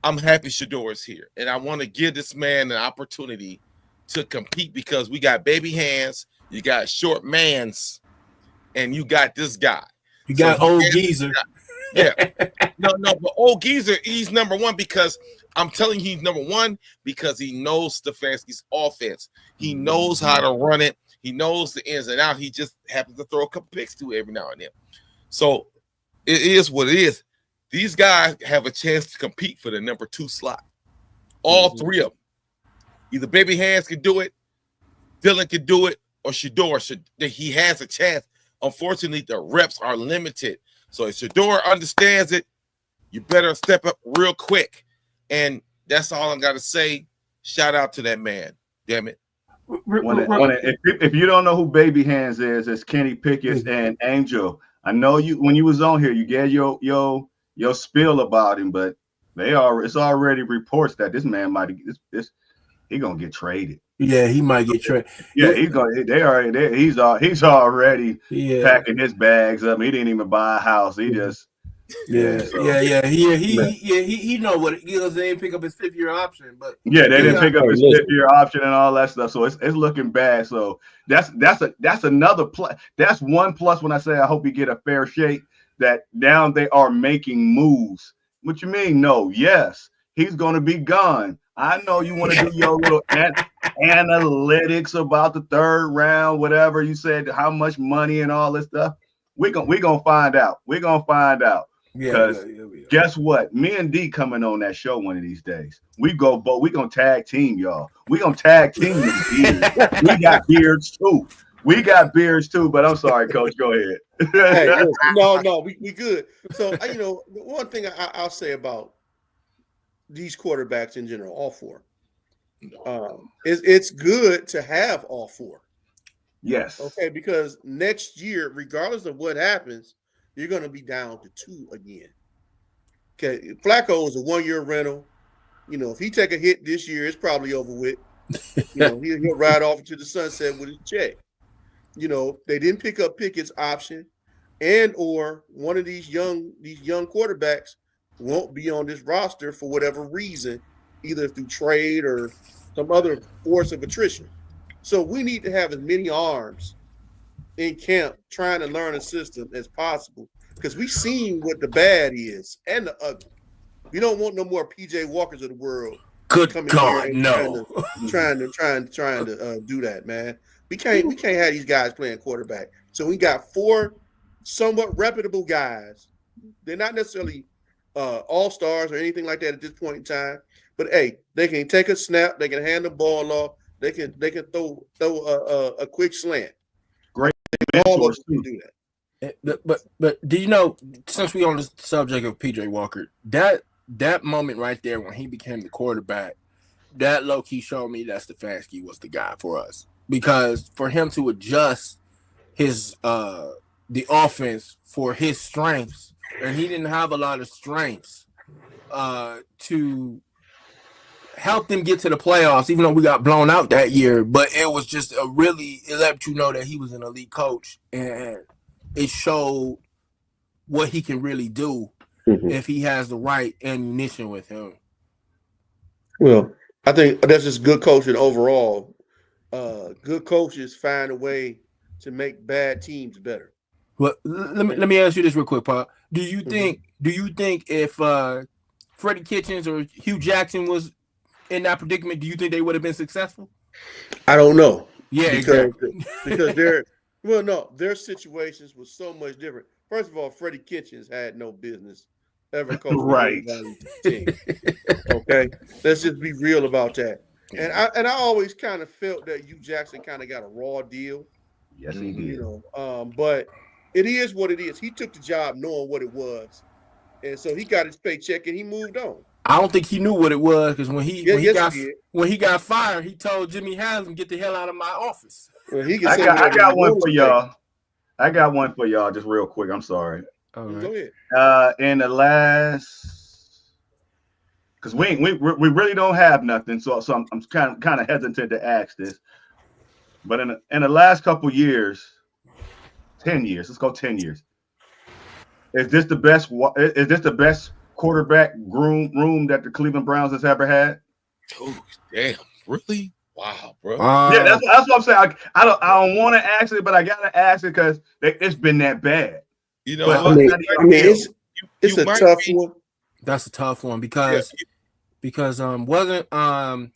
I'm happy Shedeur is here. And I want to give this man an opportunity to compete because we got baby hands, you got short mans, and you got this guy. You got old geezer. Yeah. No, but old geezer, he's number 1 because I'm telling you he's number 1 because he knows Stefanski's offense. He knows how to run it. He knows the ins and outs. He just happens to throw a couple picks to every now and then. So it is what it is. These guys have a chance to compete for the number 2 slot. All 3 of them. Either Baby Hands can do it, Dylan can do it, or Shedeur he has a chance. Unfortunately, the reps are limited. So if Shedeur understands it, you better step up real quick. And that's all I got to say. Shout out to that man. Damn it. If you don't know who Baby Hands is, it's Kenny Pickett and Angel. I know you when you was on here, you gave your spiel about him, but it's already reports that this man might he gonna get traded. Yeah, he might get traded. Yeah, he's he's already packing his bags up. He didn't even buy a house. He just he know what it is. They didn't pick up his 5th-year option, but they didn't pick up his 5th-year option and all that stuff. So it's looking bad. So that's another plus. That's one plus when I say I hope he get a fair shake. That now they are making moves. What you mean? No, yes, he's gonna be gone. I know you want to do your little analytics about the 3rd round, whatever you said, how much money and all this stuff. We're gonna find out. We're gonna find out. Because guess what? Me and D coming on that show one of these days. We gonna tag team, y'all. We gonna tag team them beards. We got beards too. But I'm sorry, Coach. Go ahead. Hey, no, we good. So one thing I'll say about these quarterbacks in general, all 4, it's good to have all 4. Yes. Okay, because next year, regardless of what happens, you're going to be down to 2 again. Okay, Flacco is a 1-year rental. If he take a hit this year, it's probably over with. He'll ride off into the sunset with his check. They didn't pick up Pickett's option, and or one of these young quarterbacks won't be on this roster for whatever reason, either through trade or some other force of attrition. So we need to have as many arms in camp trying to learn a system as possible, because we've seen what the bad is and the ugly. We don't want no more PJ Walkers of the world. Good God, no! Trying to do that, man. We can't have these guys playing quarterback. So we got 4 somewhat reputable guys. They're not necessarily all-stars or anything like that at this point in time. But hey, they can take a snap, they can hand the ball off, they can throw a quick slant. Great. All of them can do that. But do you know, since we on the subject of PJ Walker, that moment right there when he became the quarterback, that low-key showed me that Stefanski was the guy for us. Because for him to adjust his the offense for his strengths, and he didn't have a lot of strengths to help them get to the playoffs, even though we got blown out that year. But it was just it let you know that he was an elite coach, and it showed what he can really do if he has the right ammunition with him. Well, I think that's just good coaching overall. Good coaches find a way to make bad teams better. Well, let me ask you this real quick, Pop. Do you think if Freddie Kitchens or Hugh Jackson was in that predicament, do you think they would have been successful? I don't know. Yeah, exactly. Because their situations were so much different. First of all, Freddie Kitchens had no business ever coaching right. team. Okay, let's just be real about that. And I always kind of felt that Hugh Jackson kind of got a raw deal. Yes, he did. But it is what it is. He took the job knowing what it was, and so he got his paycheck and he moved on. I don't think he knew what it was, because when he got fired, he told Jimmy Haslam, "Get the hell out of my office." Well, I got one for y'all. I got one for y'all, just real quick. I'm sorry. Right. Go ahead. In the last, because we really don't have nothing, so I'm kind of hesitant to ask this. But in the last couple years, 10 years, let's go 10 years. Is this the best quarterback room that the Cleveland Browns has ever had? Oh, damn! Really? Wow, bro. Yeah, that's what I'm saying. I don't want to ask it, but I gotta ask it because it's been that bad. It's a tough one. That's a tough one because wasn't I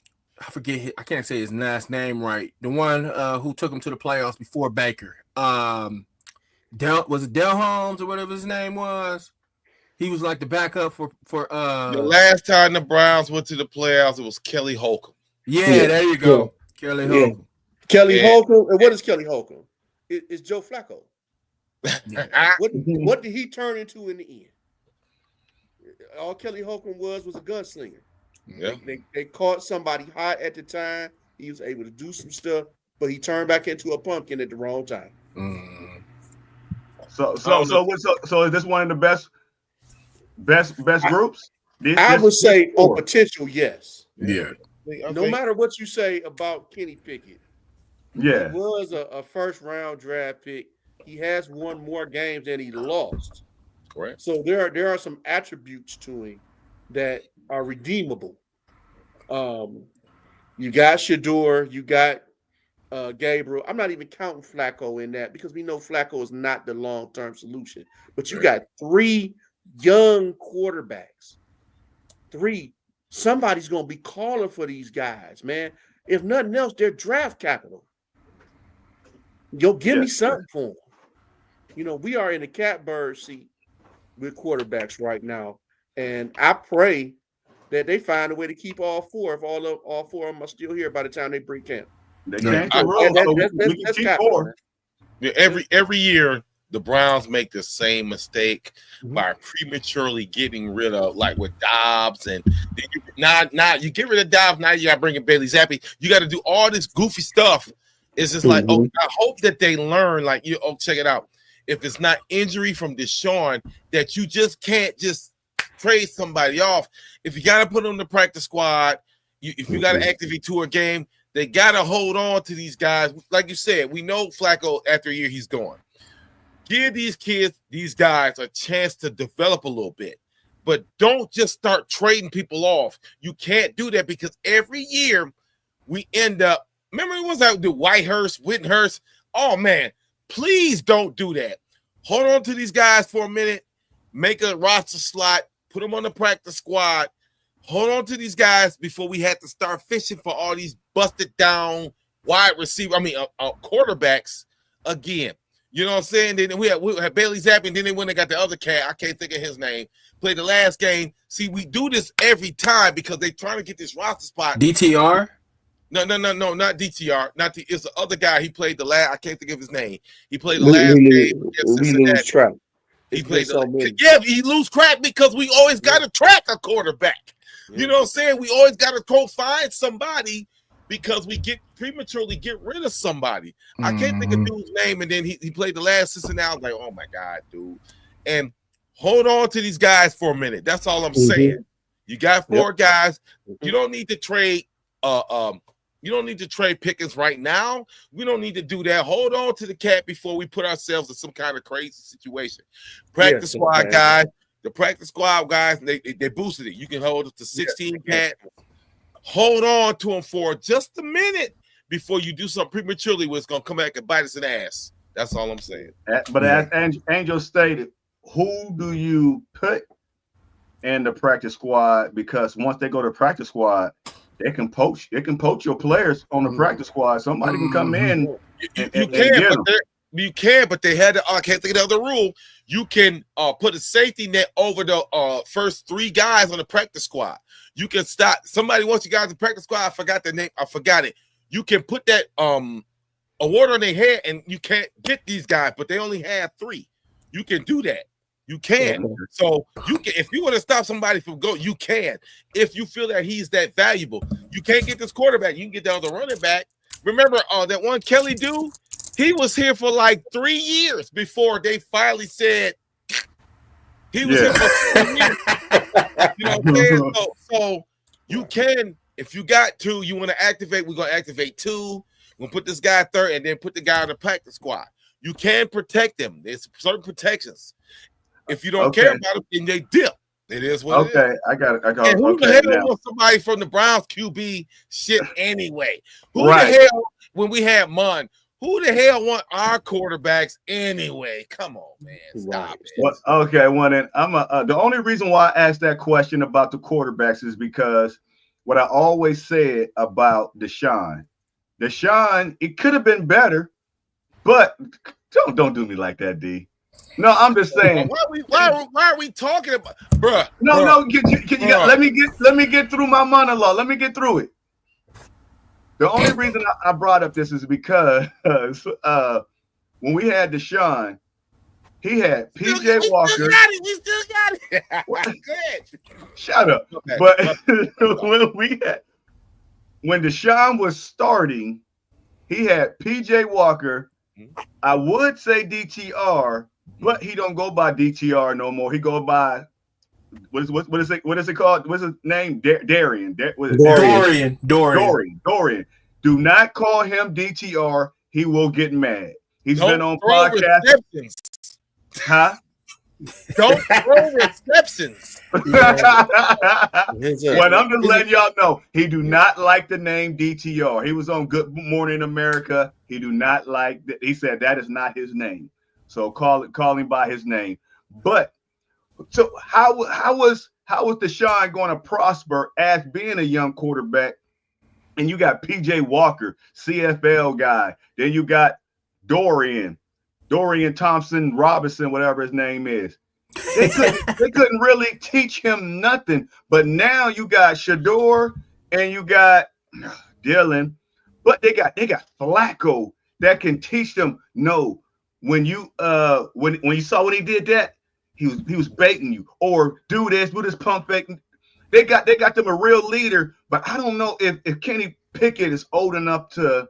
forget, I can't say his last name right. The one who took him to the playoffs before Baker. Was it Del Holmes or whatever his name was? He was like the backup for the last time the Browns went to the playoffs, it was Kelly Holcomb. Yeah, there you go. Kelly Yeah. Holcomb. Kelly Yeah. Holcomb. And what is Kelly Holcomb? It's Joe Flacco. Ah, What did he turn into in the end? All Kelly Holcomb was a gunslinger. yeah. They caught somebody hot at the time. He was able to do some stuff, but he turned back into a pumpkin at the wrong time. So is this one of the best groups? I would say on potential, yes. Yeah. No matter what you say about Kenny Pickett, Yeah. he was a first-round draft pick. He has won more games than he lost. Correct. So there are some attributes to him that are redeemable. You got Shador, you got Gabriel. I'm not even counting Flacco in that because we know Flacco is not the long-term solution. But you got 3 young quarterbacks. 3. Somebody's going to be calling for these guys, man. If nothing else, they're draft capital. Yo, give me something for them. You know, we are in the catbird seat with quarterbacks right now. And I pray that they find a way to keep all 4 if all 4 of them are still here by the time they break camp. They changed the rules, so we can keep capital, 4. man. Yeah, every year the Browns make the same mistake by prematurely getting rid of, like with Dobbs, and then now you get rid of Dobbs. Now you got to bring in Bailey Zappi. You got to do all this goofy stuff. It's just like, oh, I hope that they learn. Like, check it out. If it's not injury from Deshaun, that you just can't just trade somebody off. If you got to put them in the practice squad, if you got to activate to a game, they got to hold on to these guys. Like you said, we know Flacco after a year he's gone. Give these kids, these guys, a chance to develop a little bit. But don't just start trading people off. You can't do that because every year we end up, remember it was like the Whitehurst? Oh, man, please don't do that. Hold on to these guys for a minute. Make a roster slot. Put them on the practice squad. Hold on to these guys before we had to start fishing for all these busted down wide receiver. Quarterbacks again. You know what I'm saying? Then we had Bailey Zappi, and then they went and got the other cat. I can't think of his name. Played the last game. See, we do this every time because they trying to get this roster spot. DTR? No, not DTR. It's the other guy. He played the last. I can't think of his name. He played the last game against Cincinnati. He played he lose track because we always got to track a quarterback. You know what I'm saying? We always got to go find somebody because we prematurely get rid of somebody. I can't think of dude's name, and then he played the last Cincinnati. I was like, oh my God, dude. And hold on to these guys for a minute. That's all I'm saying. You got 4 guys. You don't need to trade you don't need to trade Pickens right now. We don't need to do that. Hold on to the cat before we put ourselves in some kind of crazy situation. Practice squad guys, the practice squad guys, they boosted it. You can hold up to 16 cat. Hold on to them for just a minute before you do something prematurely where it's going to come back and bite us in the ass. That's all I'm saying. But as Angel stated, who do you put in the practice squad? Because once they go to practice squad, they can poach your players on the practice squad. Somebody can come in. You can, but they had to. I can't think of the other rule. You can put a safety net over the first 3 guys on the practice squad. You can stop somebody wants you guys to practice squad. I forgot the name. I forgot it. You can put that award on their head, and you can't get these guys, but they only have 3. You can do that. You can. So you can, if you want to stop somebody from go, you can. If you feel that he's that valuable, you can't get this quarterback. You can get the other running back. Remember that one Kelly dude? He was here for like 3 years before they finally said he was here for 3 years. You know what I'm saying? So you can, if you got 2, you want to activate, we're going to activate 2. We'll put this guy 3rd and then put the guy on the practice squad. You can protect them. There's certain protections. If you don't care about them, then they dip. It is what it is. I got it. And who the hell wants somebody from the Browns QB shit anyway? Who the hell, when we had Munn, who the hell want our quarterbacks anyway? Come on, man. Stop it. Well, then the only reason why I asked that question about the quarterbacks is because what I always said about Deshaun, it could have been better, but don't do me like that, D. No, I'm just saying. Why are we talking about, bruh? No. Let me get through my monologue. Let me get through it. The only reason I brought up this is because when we had Deshaun, he had PJ Walker. We still got it. Good. Shut up. Okay. But when Deshaun was starting, he had PJ Walker. I would say DTR, but he don't go by DTR no more. He go by what is it called? What's his name? Darian. Dorian. Do not call him DTR. He will get mad. He's been on podcasts. Huh? Don't throw receptions. Well, I'm just letting y'all know he do not like the name DTR. He was on Good Morning America. He do not like that. He said that is not his name. So call him by his name. But so how was Deshaun going to prosper as being a young quarterback? And you got PJ Walker, CFL guy. Then you got Dorian Thompson Robinson, whatever his name is. They couldn't really teach him nothing. But now you got Shador and you got Dylan, but they got Flacco that can teach them. No, when you saw when he did that, he was baiting you, or do this pump fake. They got them a real leader, but I don't know if Kenny Pickett is old enough to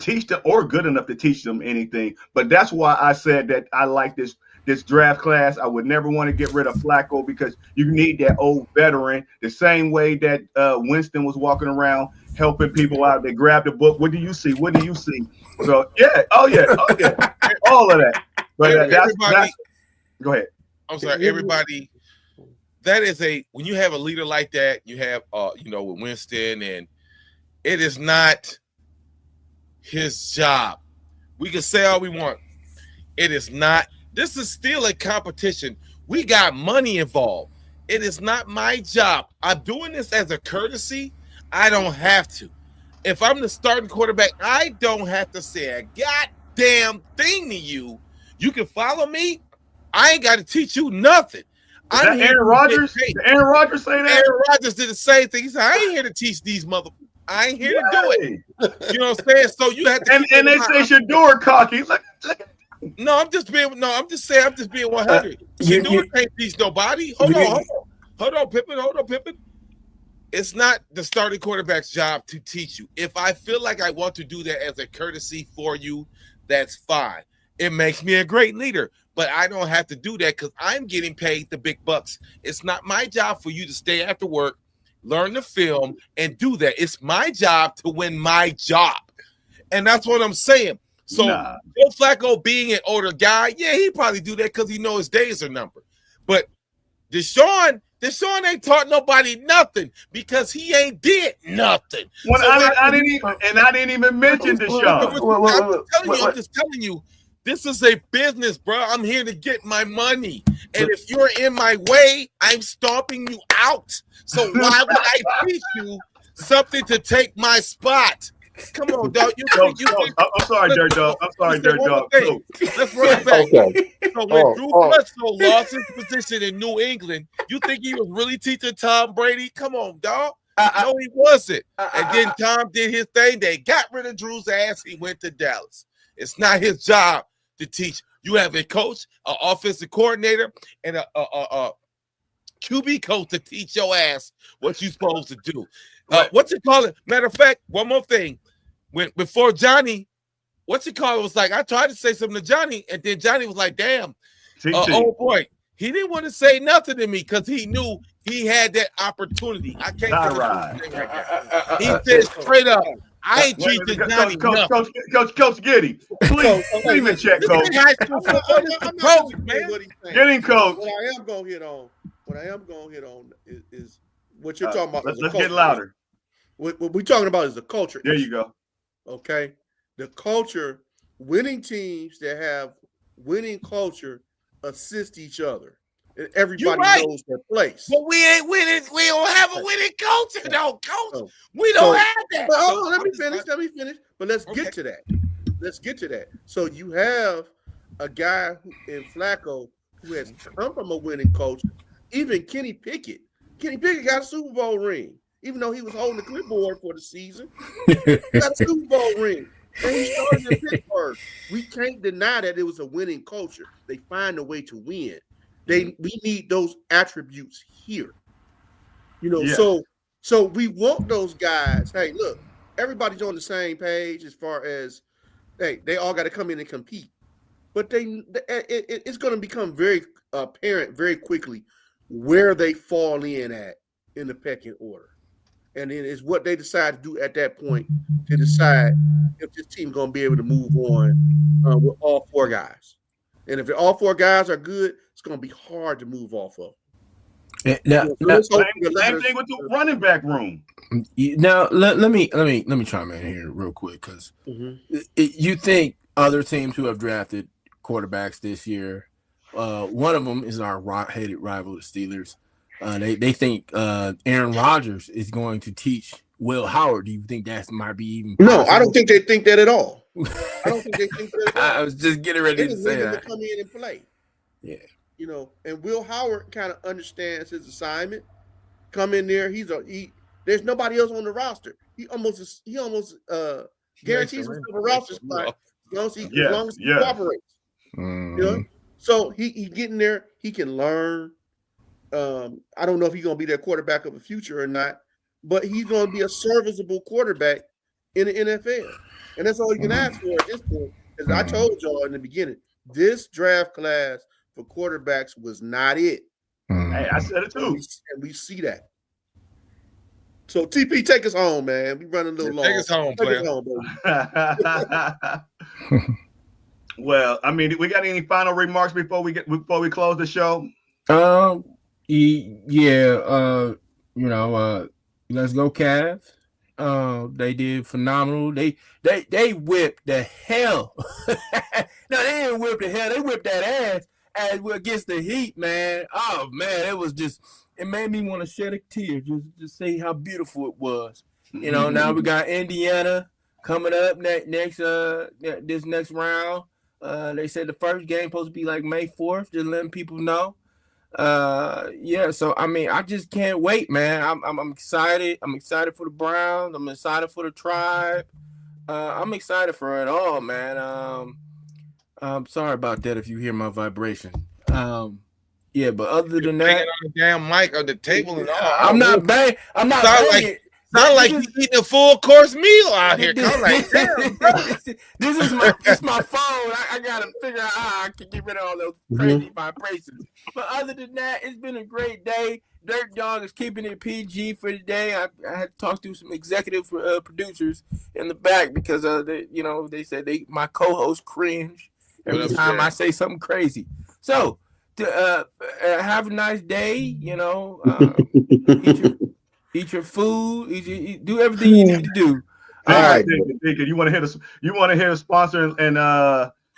teach them or good enough to teach them anything. But that's why I said that I like this draft class. I would never want to get rid of Flacco because you need that old veteran. The same way that Winston was walking around helping people out. They grabbed the book. What do you see? What do you see? So yeah, all of that. But that's go ahead. I'm sorry, everybody. That is when you have a leader like that, you have with Winston, and it is not his job. We can say all we want. It is not. This is still a competition. We got money involved. It is not my job. I'm doing this as a courtesy. I don't have to. If I'm the starting quarterback, I don't have to say a goddamn thing to you. You can follow me. I ain't got to teach you nothing. I'm Aaron Rodgers? Did Aaron Rodgers say that? Aaron Rodgers did the same thing. He said, I ain't here to teach these I ain't here to do it. You know what I'm saying? So you have to. And they say Shador cocky. Look. No, I'm just being 100. Shador can't teach nobody. Hold on, Pippen. It's not the starting quarterback's job to teach you. If I feel like I want to do that as a courtesy for you, that's fine. It makes me a great leader, but I don't have to do that because I'm getting paid the big bucks. It's not my job for you to stay after work, learn the film, and do that. It's my job to win my job. And that's what I'm saying. So Joe Flacco being an older guy, yeah, he probably do that because he knows his days are numbered. But Deshaun ain't taught nobody nothing because he ain't did nothing. Well, so I didn't even mention Deshaun. I'm just telling you, this is a business, bro. I'm here to get my money. And if you're in my way, I'm stomping you out. So why would I teach you something to take my spot? Come on, dog. I'm sorry, Dirt Dog. Let's run it back. Okay. So when Drew Bledsoe lost his position in New England, you think he was really teaching Tom Brady? Come on, dog. No, he wasn't. And then Tom did his thing. They got rid of Drew's ass. He went to Dallas. It's not his job to teach. You have a coach, an offensive coordinator, and a QB coach to teach your ass what you're supposed to do. What's it called? Matter of fact, one more thing. Before Johnny, what's it called? It was like I tried to say something to Johnny, and then Johnny was like, "Damn, oh boy." He didn't want to say nothing to me because he knew he had that opportunity. I can't. He said straight up, "I ain't treating Johnny nothing." Coach Giddy, please leave it check, Coach. Getting Coach. What I am going to hit on is what you're talking about. Let's get louder. What we're talking about is the culture. There you go. Okay, the culture. Winning teams that have winning culture assist each other, and everybody knows their place. But we ain't winning. We don't have a winning culture, though, Coach. We don't have that. But hold on, let me finish. But let's get to that. So you have a guy in Flacco who has come from a winning culture. Even Kenny Pickett got a Super Bowl ring. even though he was holding the clipboard for the season. He got a Super Bowl ring. And he started in Pittsburgh. We can't deny that it was a winning culture. They find a way to win. We need those attributes here. You know, so we want those guys. Hey, look, everybody's on the same page as far as hey, they all got to come in and compete. But it's going to become very apparent very quickly where they fall in the pecking order. And it is what they decide to do at that point to decide if this team going to be able to move on with all four guys. And if all four guys are good, it's going to be hard to move off of. Same thing with the running back room. Now let me chime in here real quick because you think other teams who have drafted quarterbacks this year, one of them is our hated rival, the Steelers. They think Aaron Rodgers is going to teach Will Howard. Do you think that might be even possible? No, I don't think they think that at all. I don't think they think that at all. I was just getting ready to say that. To come in and play. Yeah. You know, and Will Howard kind of understands his assignment. Come in there, there's nobody else on the roster. He almost guarantees himself a roster spot as long as he cooperates. Mm-hmm. You know? So he getting there, he can learn. I don't know if he's gonna be their quarterback of the future or not, but he's gonna be a serviceable quarterback in the NFL. And that's all you can ask for at this point. As I told y'all in the beginning, this draft class for quarterbacks was not it. Hey, I said it too. And we see that. So TP, take us home, man. We running a little long. Take us home, player. Well, I mean, we got any final remarks before we close the show? Let's go Cavs. They did phenomenal. They whipped the hell. No, they didn't whip the hell. They whipped that ass against the Heat, man. Oh man, it made me want to shed a tear just say how beautiful it was. You know, now we got Indiana coming up this next round. They said the first game supposed to be like May 4th, just letting people know. So I mean, I just can't wait, man. I'm excited. I'm excited for the Browns. I'm excited for the Tribe. I'm excited for it all, man. I'm sorry about that if you hear my vibration. But other than that, on the damn mic on the table and all. I'm not banging. Sound like you eating a full course meal out here. I'm like, damn, bro. This is my phone. I gotta figure out how I can get rid of all those crazy vibrations. But other than that, it's been a great day. Dirt Dog is keeping it PG for today. I had to talk to some executive producers in the back because they said my co-host cringe every time I say something crazy. So have a nice day. Eat your food. Do everything you need to do. All right, Deacon, you want to hear the sponsor and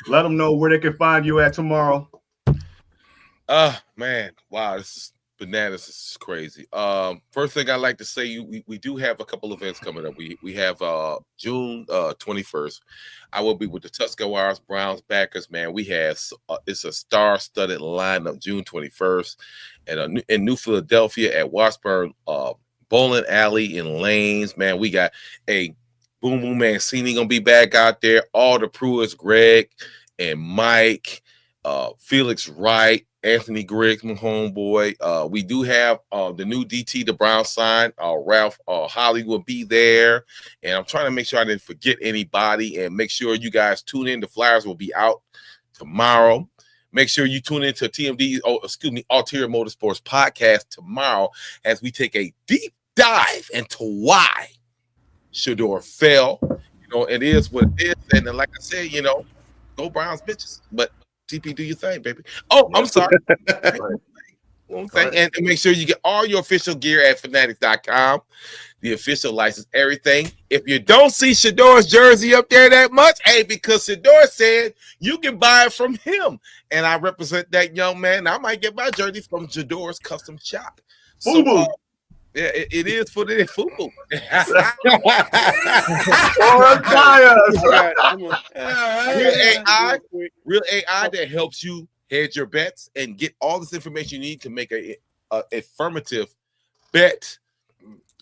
let them know where they can find you at tomorrow. Man, wow, this is bananas. This is crazy. First thing I'd like to say, we do have a couple events coming up. We have June 21st. I will be with the Tuscarawas Browns backers. Man, we have it's a star-studded lineup June 21st, and in New Philadelphia at Washburn Bowling Alley in Lanes. Man, we got a Boom Boom Mancini gonna be back out there. All the Pruitts, Greg and Mike, Felix Wright, Anthony Griggs, my homeboy. We do have the new DT, the Brown sign. Ralph Holly will be there. And I'm trying to make sure I didn't forget anybody. And make sure you guys tune in. The flyers will be out tomorrow. Make sure you tune into Ulterior Motorsports podcast tomorrow as we take a deep dive into why Shedeur fell. It is what it is. And then, like I said, go Browns bitches. But TP, do your thing, baby. Oh, I'm sorry. And make sure you get all your official gear at fanatics.com. The official license, everything. If you don't see Shedeur's jersey up there that much, because Shedeur said you can buy it from him. And I represent that young man. I might get my jersey from Shedeur's custom shop. So, it is for the FUBU. Real AI that helps you hedge your bets and get all this information you need to make a affirmative bet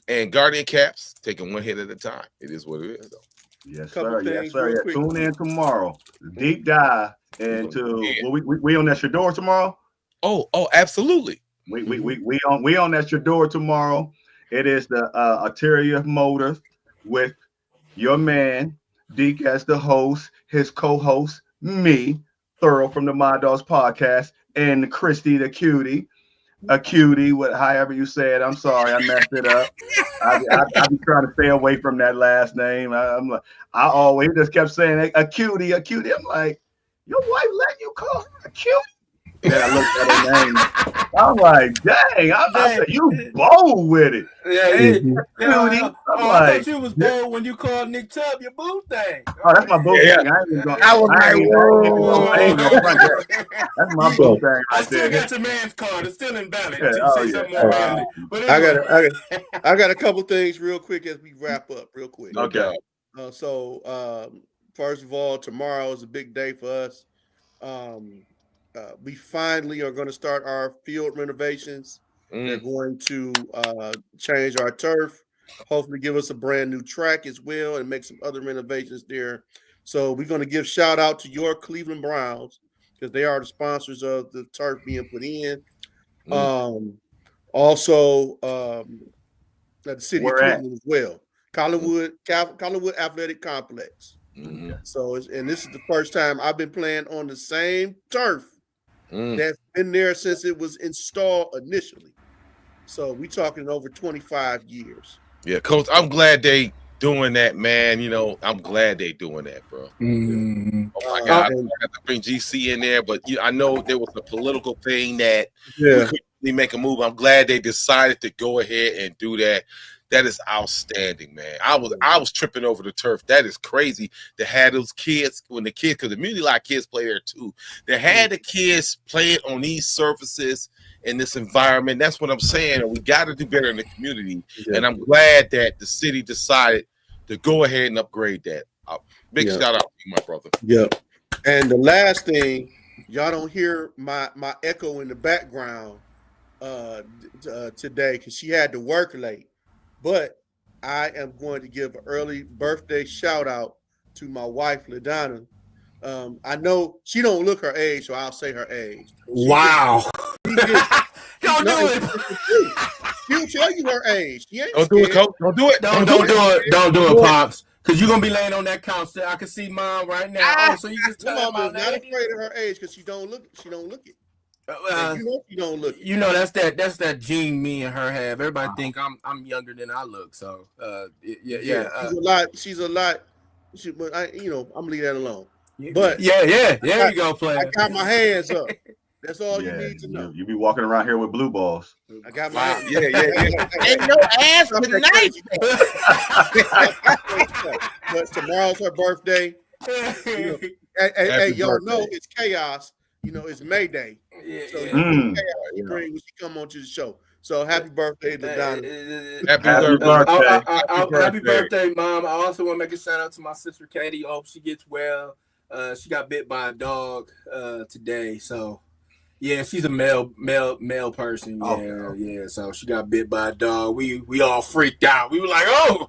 And Guardian Caps taking one hit at a time. It is what it is, though. Yes, Couple sir. Yes, things sir. real Yeah, quick. tune in tomorrow. Deep dive into Yeah. we on that Shador tomorrow. Oh, absolutely. We on that Shador tomorrow. It is the Arteria Motors with your man Deke as the host, his co-host, me, Thorough from the My Dogs podcast, and Christy the cutie. A cutie, with however you say it. I'm sorry, I messed it up. I be trying to stay away from that last name. I'm like, I always just kept saying a cutie, a cutie. I'm like, your wife let you call her a cutie? Then I looked at her name. I'm like, dang, I said, you bold with it. Yeah, Cutie. I I'm thought like, you was bold when you called Nick Chubb your boo thing. oh, that's my boo Yeah. thing. I ain't even gonna, I was I ain't gonna front that. I That's my boo thing right still there. got your man's card. It's still invalid. Yeah, To oh, say yeah. something more manly. But anyway. I got a couple things real quick as we wrap up. Real quick. Okay. First of all, tomorrow is a big day for us. We finally are going to start our field renovations. They're going to change our turf, hopefully give us a brand new track as well, and make some other renovations there. So we're going to give shout out to your Cleveland Browns because they are the sponsors of the turf being put in. Also, at the city Where of at? Cleveland as well, Collinwood Athletic Complex. Mm-hmm. So, and this is the first time I've been playing on the same turf that's been there since it was installed initially. So we talking over 25 years. Yeah, Coach, I'm glad they doing that, man. You know, I'm glad they doing that, bro. Mm-hmm. Oh my God, I have to bring GC in there, but I know there was a political thing that we couldn't really make a move. I'm glad they decided to go ahead and do that. That is outstanding, man. I was tripping over the turf. That is crazy to have those kids because the community like kids play there too. They had the kids play it on these surfaces in this environment. That's what I'm saying. And we got to do better in the community. Yeah. And I'm glad that the city decided to go ahead and upgrade that. Big shout out to you, my brother. Yeah. And the last thing, y'all don't hear my echo in the background today because she had to work late. But I am going to give an early birthday shout out to my wife, LaDonna. I know she don't look her age, so I'll say her age. Wow. Don't do it. She'll tell you her age. She ain't don't do it, Coach. Don't do it. Don't do it. Don't do it, Pops. Because you're going to be laying on that couch there. I can see Mom right now. So you just tell Mom is not afraid of her age because she don't look it. You know she don't look it. You know that's that gene me and her have. Everybody think I'm younger than I look. So yeah. She's a lot. But I'm gonna leave that alone. But there you go, player. I got my hands up. That's all you need to know. You be walking around here with blue balls. I got my hands. Ain't no ass tonight. But tomorrow's her birthday. Hey, y'all know it's chaos. It's May Day. So chaos when she come on to the show. So happy birthday, LaDonna. Happy birthday, Mom. I also want to make a shout out to my sister Katie. I hope she gets well. She got bit by a dog today. So yeah, she's a male person. Yeah. So she got bit by a dog. We all freaked out. We were like, oh,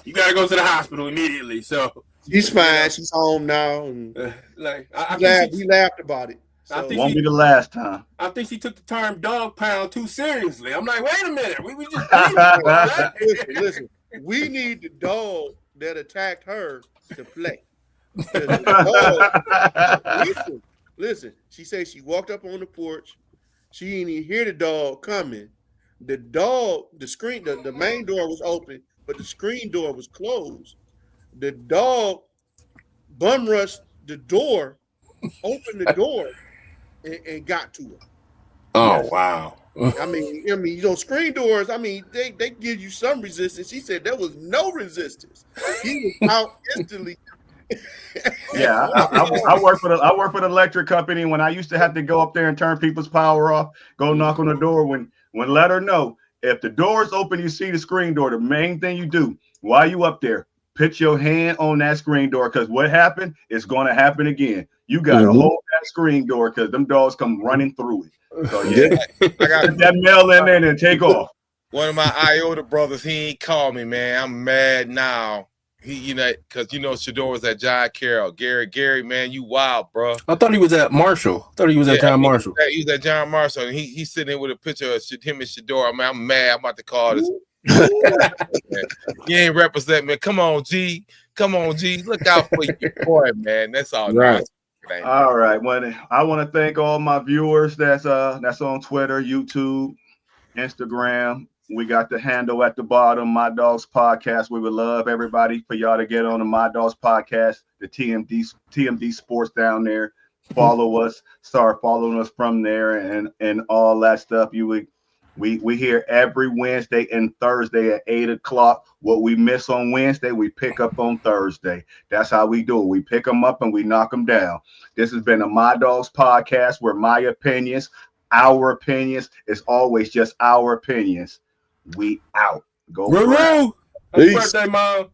you gotta go to the hospital immediately. So she's fine. She's home now, and we laughed about it. So won't be the last time. I think she took the term dog pound too seriously. I'm like, wait a minute. We just listen. We need the dog that attacked her to play. Listen. She said she walked up on the porch. She didn't even hear the dog coming. The main door was open, but the screen door was closed. The dog bum rushed the door, opened the door, and got to her. Oh, wow. I mean, screen doors, they give you some resistance. She said there was no resistance. He was out instantly. Yeah, I work for the electric company. When I used to have to go up there and turn people's power off, go knock on the door, when let her know if the door's open, you see the screen door. The main thing you do while you up there, put your hand on that screen door, because what happened is going to happen again. You got to hold that screen door because them dogs come running through it. So yeah, I got that mail in there and take off. One of my IOTA brothers, he ain't called me, man. I'm mad now. He, because Shador was at John Carroll. Gary, man, you wild, bro. I thought he was at Marshall. I thought he was at John Marshall. He was at John Marshall, and he's sitting there with a picture of him and Shador. I mean, I'm mad. I'm about to call this. You ain't represent me. Come on, G. Look out for your boy, man. That's all. Right. All right. Well, I want to thank all my viewers that's on Twitter, YouTube, Instagram. We got the handle at the bottom, My Dogs Podcast. We would love everybody for y'all to get on the My Dogs Podcast, the TMD Sports down there. Follow us, start following us from there, and all that stuff. We here every Wednesday and Thursday at 8:00. What we miss on Wednesday, we pick up on Thursday. That's how we do it. We pick them up and we knock them down. This has been a My Dogs Podcast where my opinions, our opinions, is always just our opinions. We out. Go. Happy Peace. birthday, Mom.